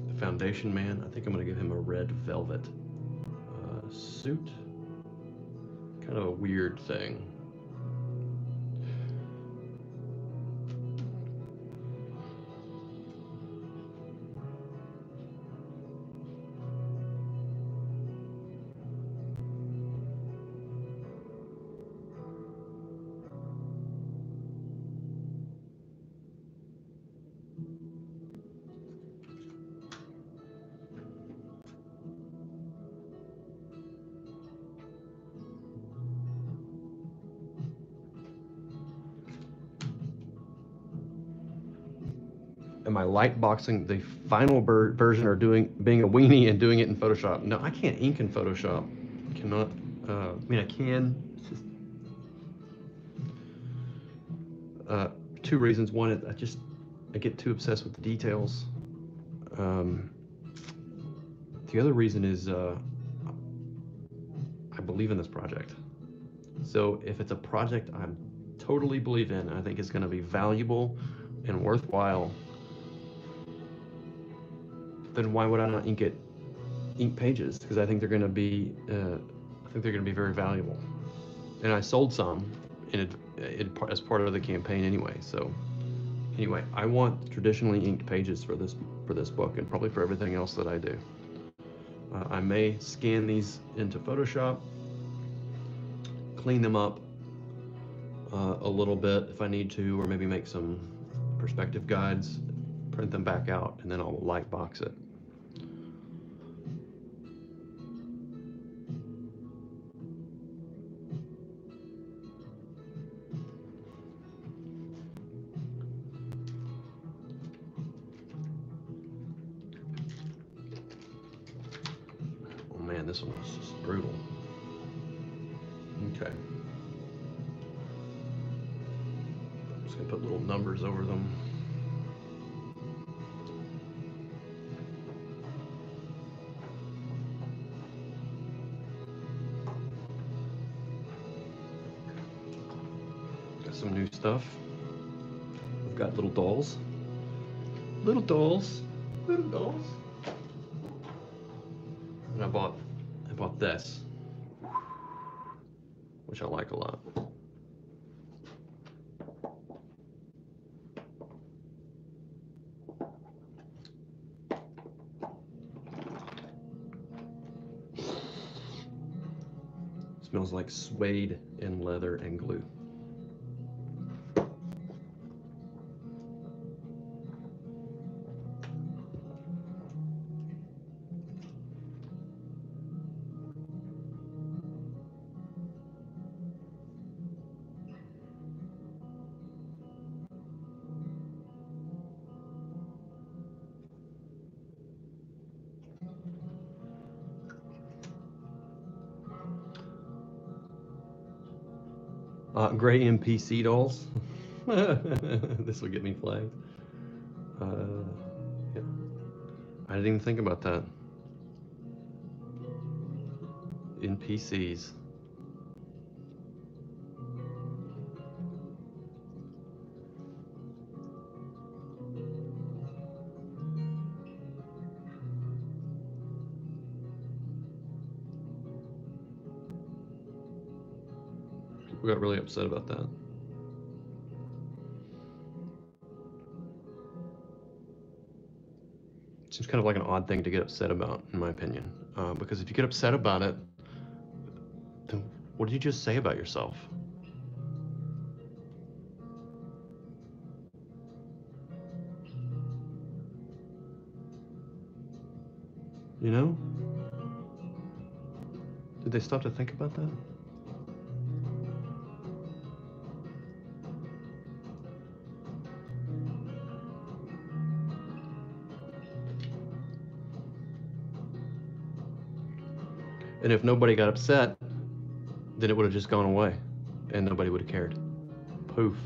The Foundation Man. I think I'm going to give him a red velvet suit. Kind of a weird thing. Am I light boxing the final version or being a weenie and doing it in Photoshop? No, I can't ink in Photoshop. I cannot. I mean, I can. It's just 2 reasons. One, I get too obsessed with the details. The other reason is I believe in this project. So if it's a project I totally believe in, I think it's going to be valuable and worthwhile, then why would I not ink pages? Because I think they're going to be very valuable. And I sold some as part of the campaign anyway. So anyway, I want traditionally inked pages for this book, and probably for everything else that I do. I may scan these into Photoshop, clean them up a little bit if I need to, or maybe make some perspective guides, print them back out, and then I'll light box it. Oh man, this one was just brutal. Okay. I'm just gonna put little numbers over them. Got some new stuff. I've got little dolls. Little dolls. Little dolls. And I bought this, which I like a lot. Smells like suede and leather and glue. Gray NPC dolls. This will get me flagged. Yeah. I didn't even think about that. NPCs. People got really upset about that. Seems kind of like an odd thing to get upset about, in my opinion. Because if you get upset about it, then what did you just say about yourself? You know? Did they stop to think about that? And if nobody got upset, then it would have just gone away and nobody would have cared. Poof.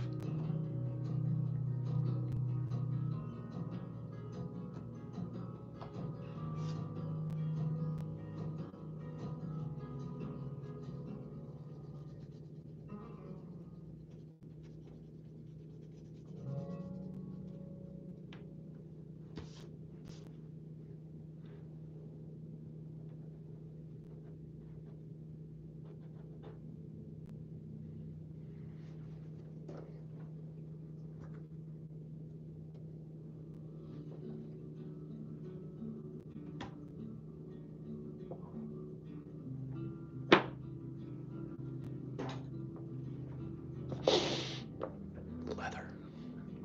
Leather.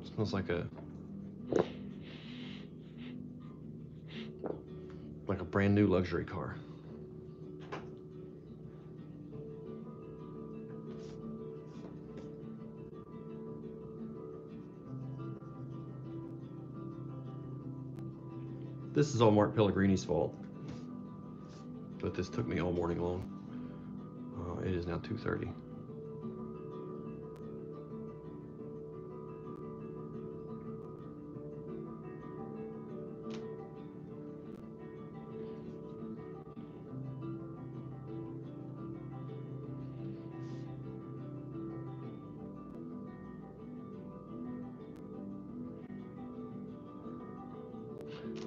Smells like a brand new luxury car. This is all Mark Pellegrini's fault, but this took me all morning long. It is now 2:30.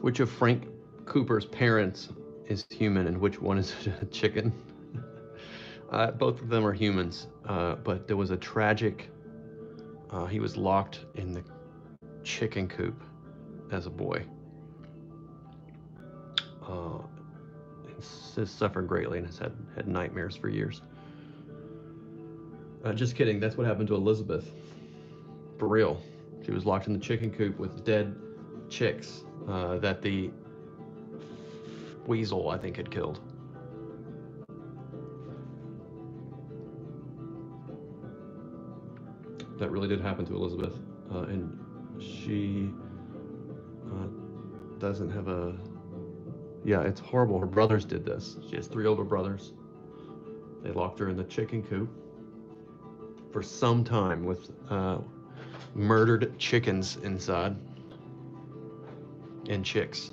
Which of Frank Cooper's parents is human and which one is a chicken? Both of them are humans, but there was a tragic, he was locked in the chicken coop as a boy. Has suffered greatly and has had nightmares for years. Just kidding, that's what happened to Elizabeth. For real. She was locked in the chicken coop with dead chicks that the weasel, I think, had killed. That really did happen to Elizabeth, and she doesn't have a... Yeah, it's horrible. Her brothers did this. She has 3 older brothers. They locked her in the chicken coop for some time with murdered chickens inside and chicks.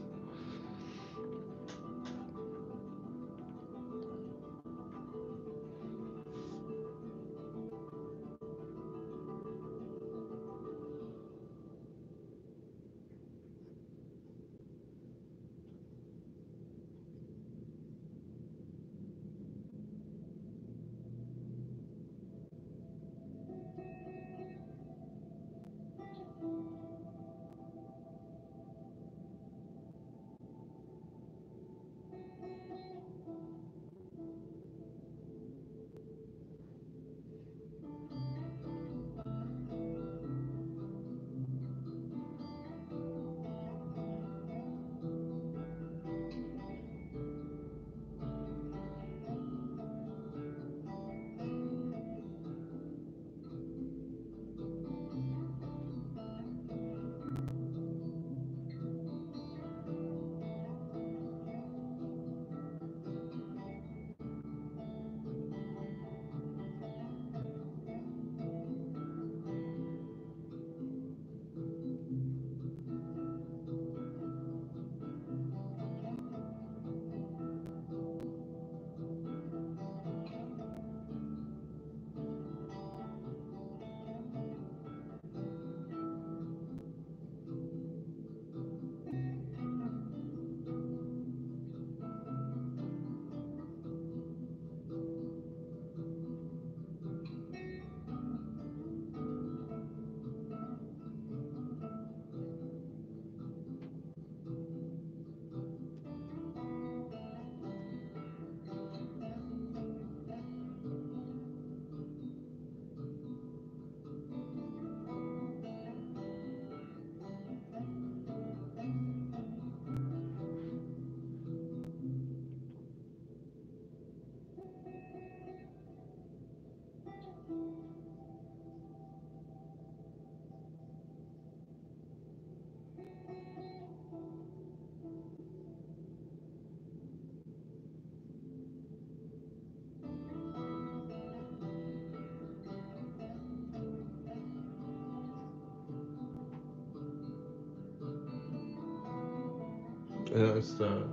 I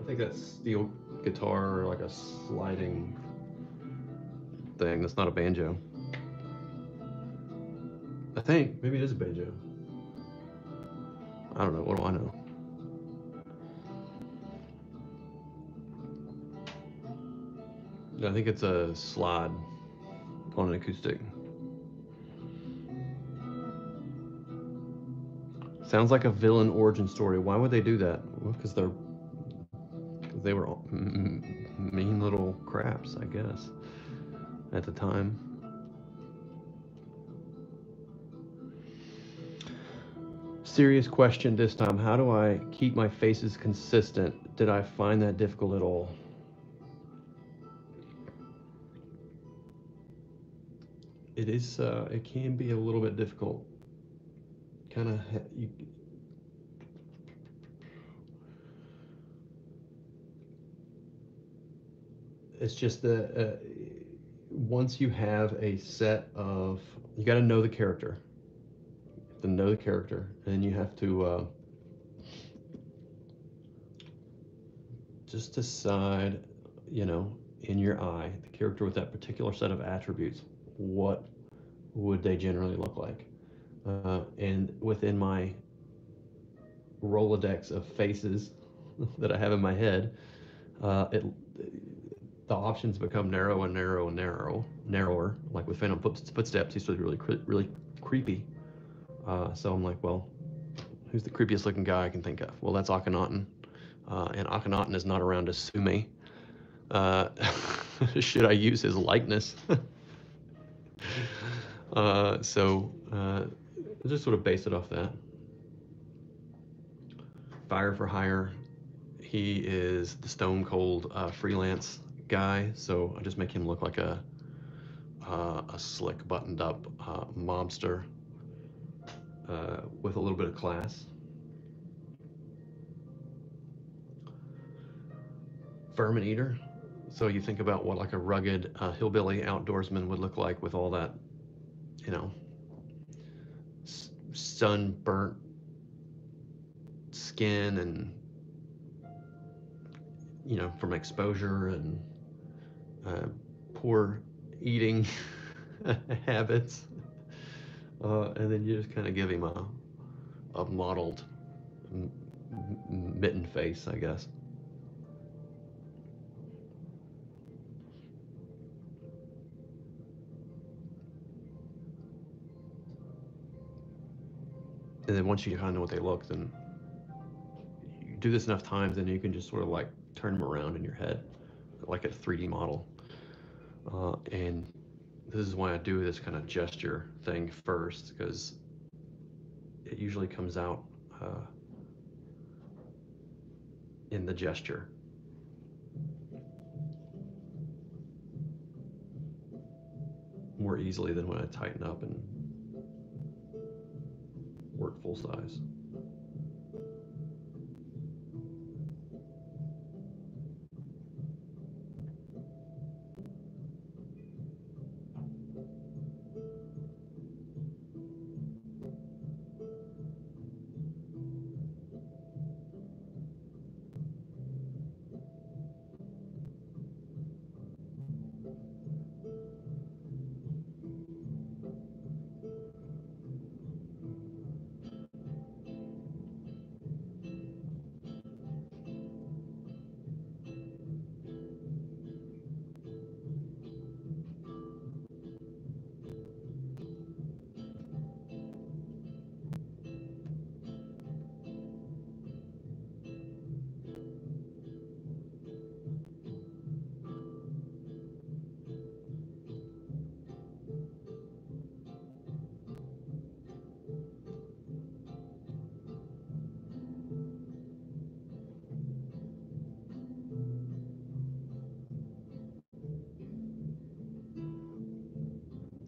think that's steel guitar or like a sliding thing. That's not a banjo. I think maybe it is a banjo. I don't know. What do I know? I think it's a slide on an acoustic. Sounds like a villain origin story. Why would they do that? Well, because they were mean little craps, I guess, at the time. Serious question this time. How do I keep my faces consistent? Did I find that difficult at all? It is. It can be a little bit difficult. Kind of. It's just the once you have a set of, you got to know the character. You have to know the character, and you have to just decide, you know, in your eye, the character with that particular set of attributes, what would they generally look like? And within my Rolodex of faces that I have in my head, it the options become narrow and narrow and narrower. Like with Phantom Footsteps, he's really creepy. So I'm like, well, who's the creepiest looking guy I can think of? Well, that's Akhenaten. And Akhenaten is not around to sue me. Should I use his likeness? So just sort of base it off that. Fire for Hire, he is the stone cold freelance guy, so I just make him look like a slick, buttoned up mobster with a little bit of class. Vermin Eater. So you think about what like a rugged hillbilly outdoorsman would look like with all that, you know, sunburnt skin and, you know, from exposure and poor eating habits. And then you just kind of give him a mottled mitten face, I guess. And then once you kind of know what they look, then you do this enough times, and you can just sort of like turn them around in your head, like a 3D model. And this is why I do this kind of gesture thing first, because it usually comes out in the gesture. More easily than when I tighten up and work full size.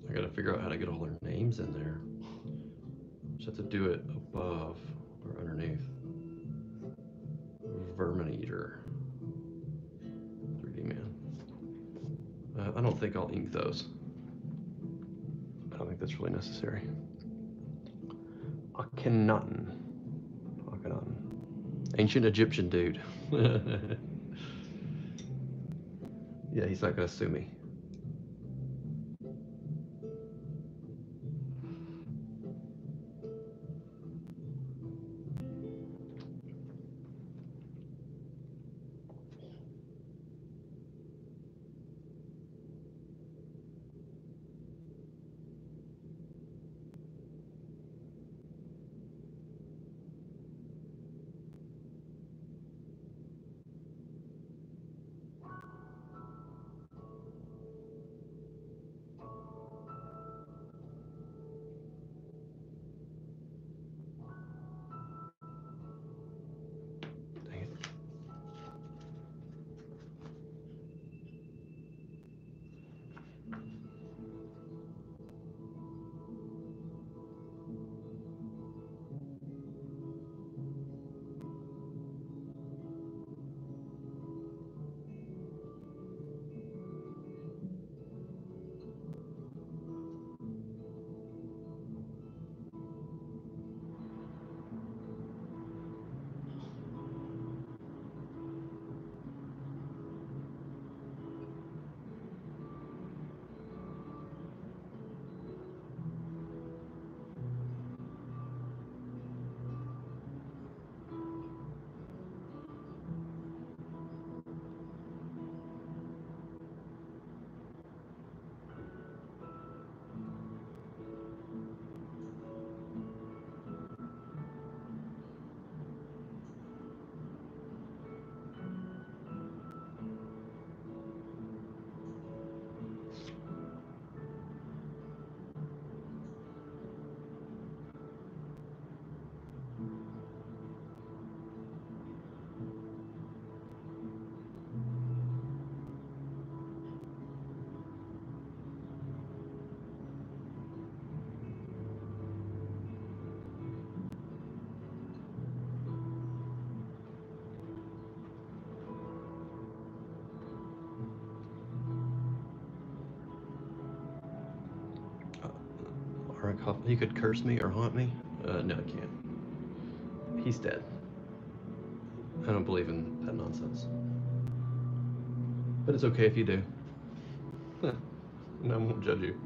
I gotta figure out how to get all their names in there. Just have to do it above or underneath. Vermin Eater. 3D man. I don't think I'll ink those. I don't think that's really necessary. Akhenaten. Ancient Egyptian dude. Yeah, he's not gonna sue me. Dang it. He could curse me or haunt me? No, he can't. He's dead. I don't believe in that nonsense. But it's okay if you do. No, I won't judge you.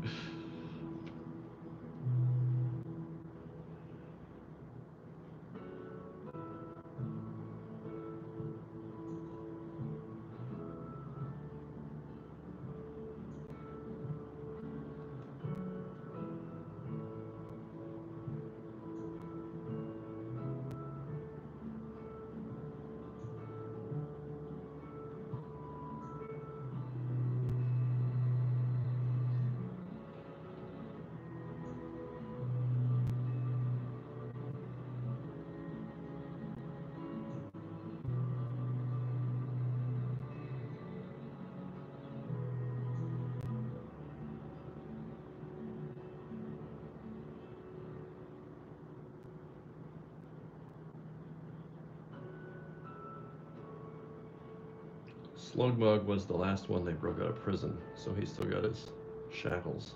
Slugmug was the last one they broke out of prison, so he's still got his shackles.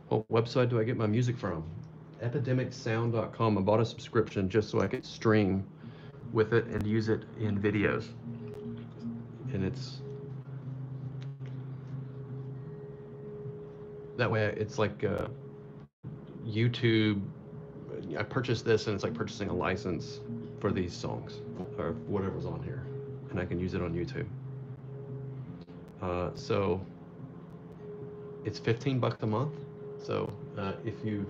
What website do I get my music from? Epidemicsound.com. I bought a subscription just so I could stream with it and use it in videos. And it's that way it's like YouTube. I purchased this and it's like purchasing a license for these songs or whatever's on here, and I can use it on YouTube. So it's $15 a month. So if you,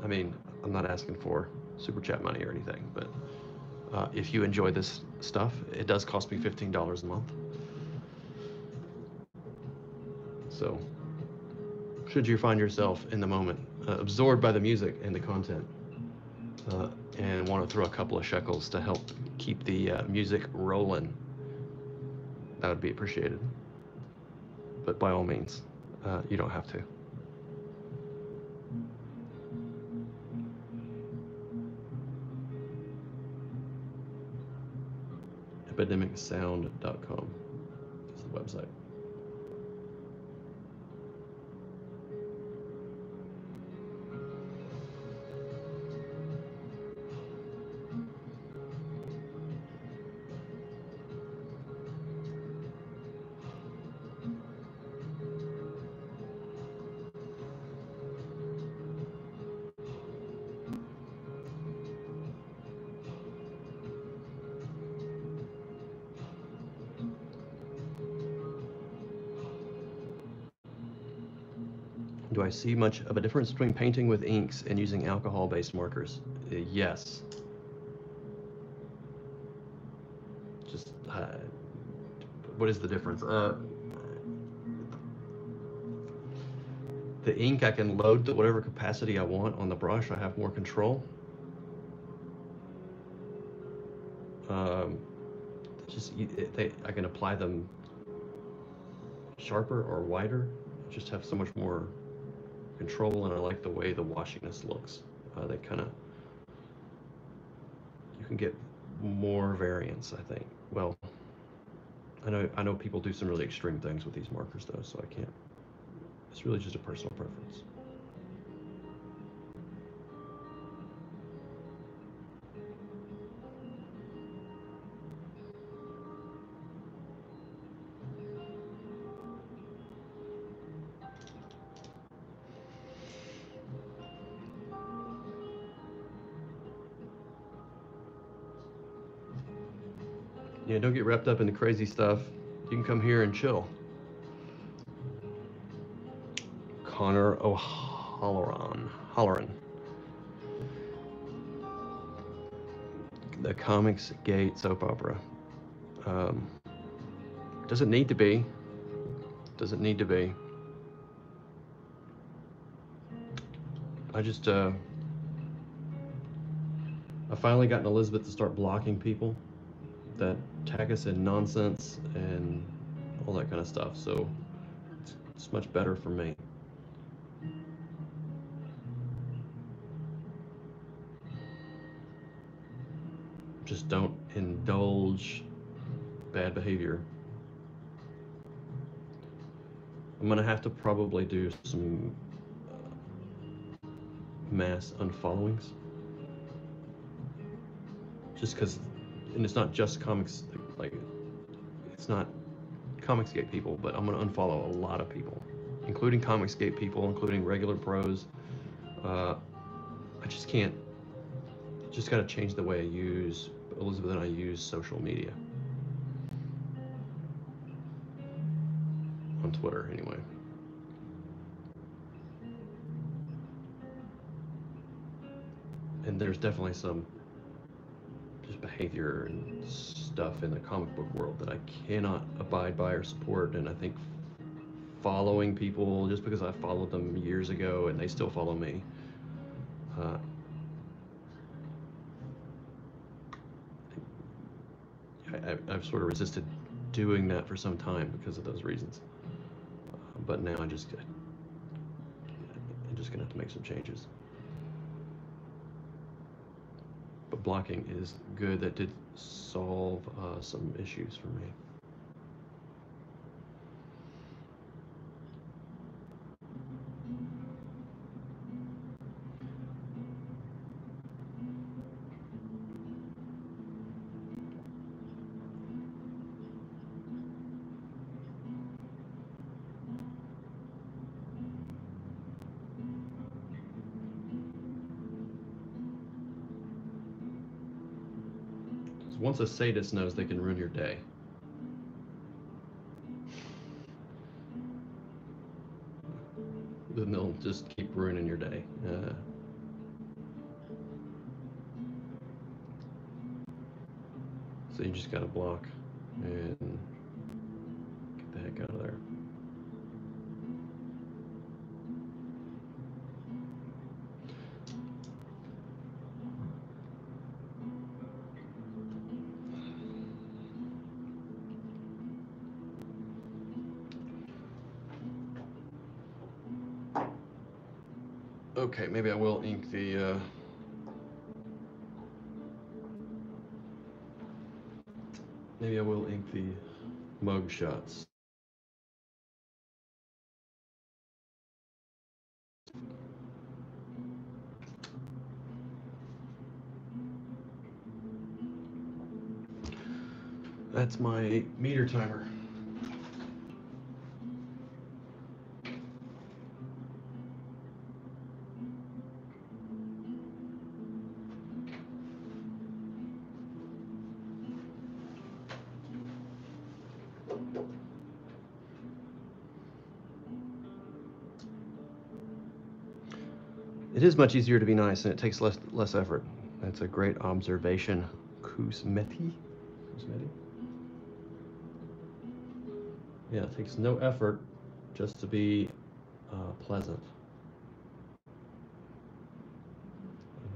I mean, I'm not asking for super chat money or anything, but if you enjoy this stuff, it does cost me $15 a month. So, should you find yourself in the moment absorbed by the music and the content, and want to throw a couple of shekels to help keep the music rolling, that would be appreciated. But by all means, you don't have to. Epidemicsound.com is the website. Do I see much of a difference between painting with inks and using alcohol-based markers? Yes. Just, what is the difference? The ink I can load to whatever capacity I want on the brush. I have more control. Just I can apply them sharper or wider. I just have so much more control, and I like the way the washiness looks. They kind of, you can get more variance, I think. Well, I know people do some really extreme things with these markers though, so I can't. It's really just a personal preference. Yeah, don't get wrapped up in the crazy stuff. You can come here and chill. Connor O'Halloran. The Comics Gate soap opera. Doesn't need to be. Doesn't need to be. I just, I finally gotten Elizabeth to start blocking people that tag us in nonsense and all that kind of stuff. So it's much better for me. Just don't indulge bad behavior. I'm gonna have to probably do some mass unfollowings. Just because, and it's not just comics, like, it's not Comicsgate people, but I'm gonna unfollow a lot of people, including Comicsgate people, including regular pros. I just can't, just gotta change the way I use, Elizabeth and I use social media. On Twitter, anyway. And there's definitely some just behavior and stuff in the comic book world that I cannot abide by or support, and I think following people just because I followed them years ago and they still follow me, I've sort of resisted doing that for some time because of those reasons. But now I'm just gonna have to make some changes. But blocking is good. That did solve some issues for me. Once a sadist knows they can ruin your day, then they'll just keep ruining your day. So you just gotta block and get the heck out of there. Okay, maybe I will ink the maybe I will ink the mug shots. That's my meter timer. It is much easier to be nice, and it takes less effort. That's a great observation, Kusmeti. Kusmeti? Yeah, it takes no effort just to be pleasant.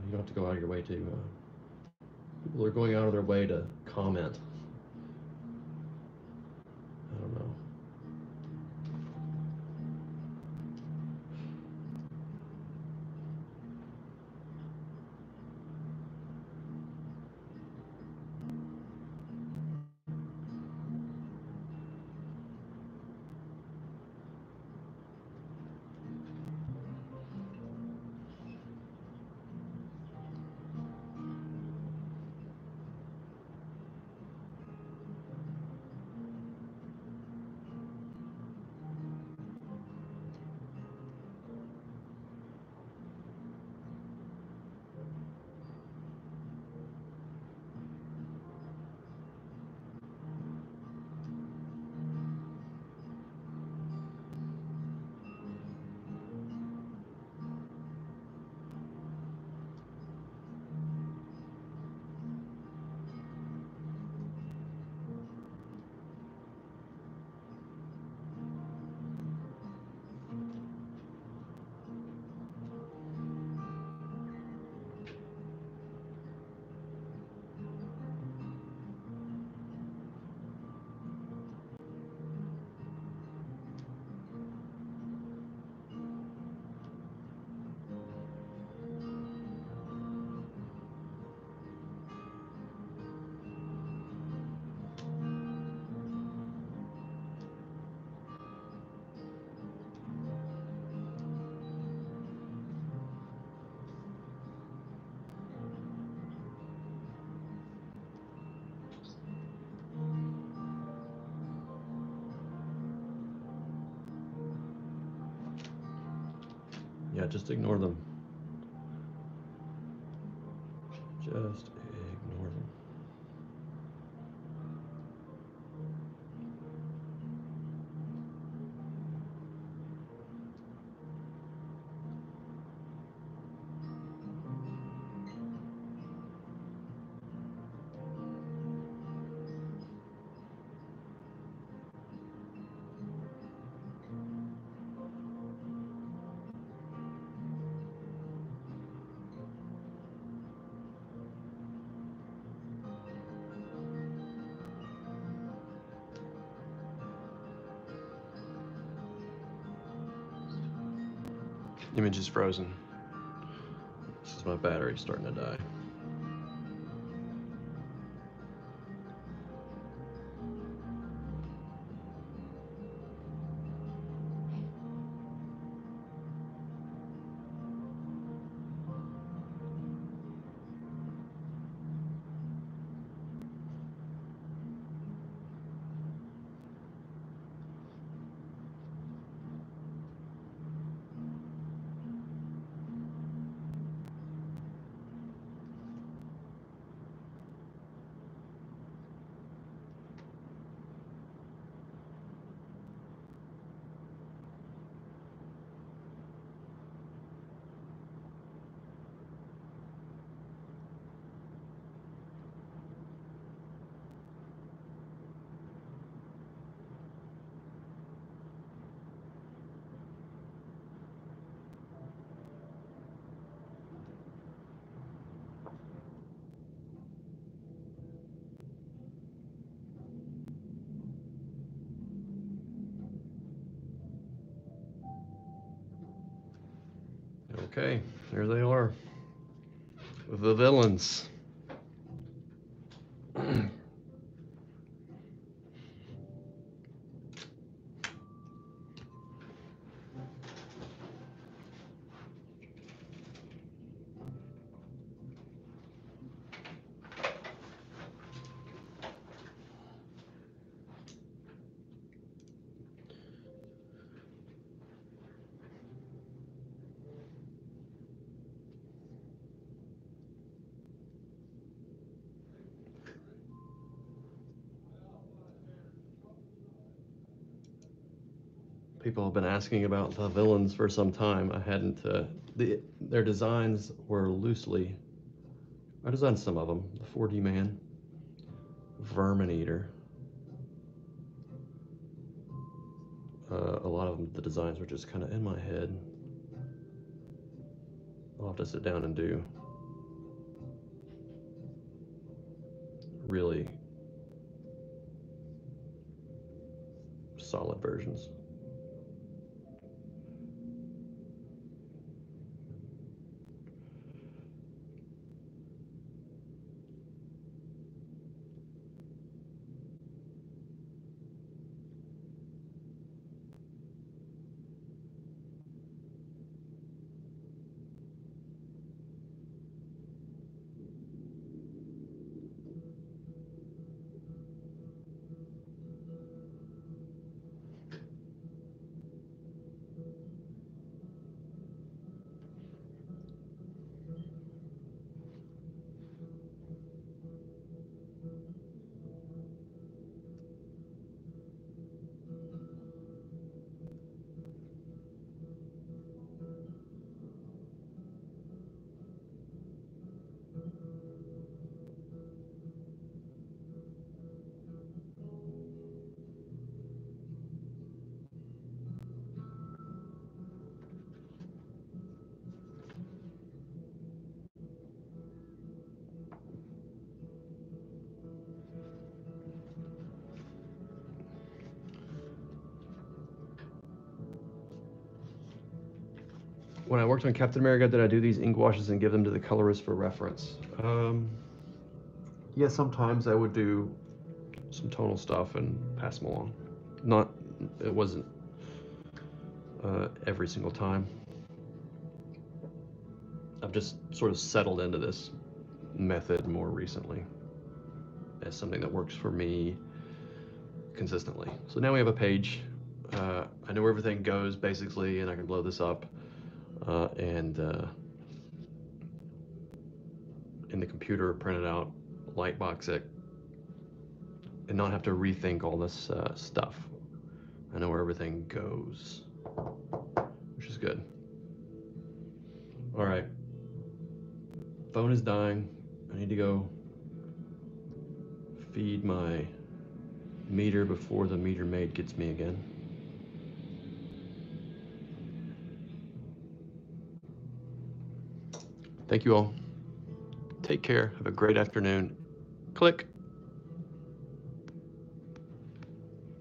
You don't have to go out of your way to. People are going out of their way to comment. I don't know. Yeah, just ignore them. Just ignore them. Image is frozen. This is my battery starting to die. Okay, there they are. The villains. People have been asking about the villains for some time. I hadn't, their designs were loosely, I designed some of them. The 4D Man, Vermin Eater. A lot of them, the designs were just kind of in my head. I'll have to sit down and do really solid versions. When I worked on Captain America, did I do these ink washes and give them to the colorist for reference? Yeah, sometimes I would do some tonal stuff and pass them along. It wasn't every single time. I've just sort of settled into this method more recently as something that works for me consistently. So now we have a page. I know where everything goes basically, and I can blow this up and in the computer print it out, lightbox it, and not have to rethink all this stuff. I know where everything goes, which is good. All right, phone is dying. I need to go feed my meter before the meter maid gets me again. Thank you all. Take care. Have a great afternoon. Click.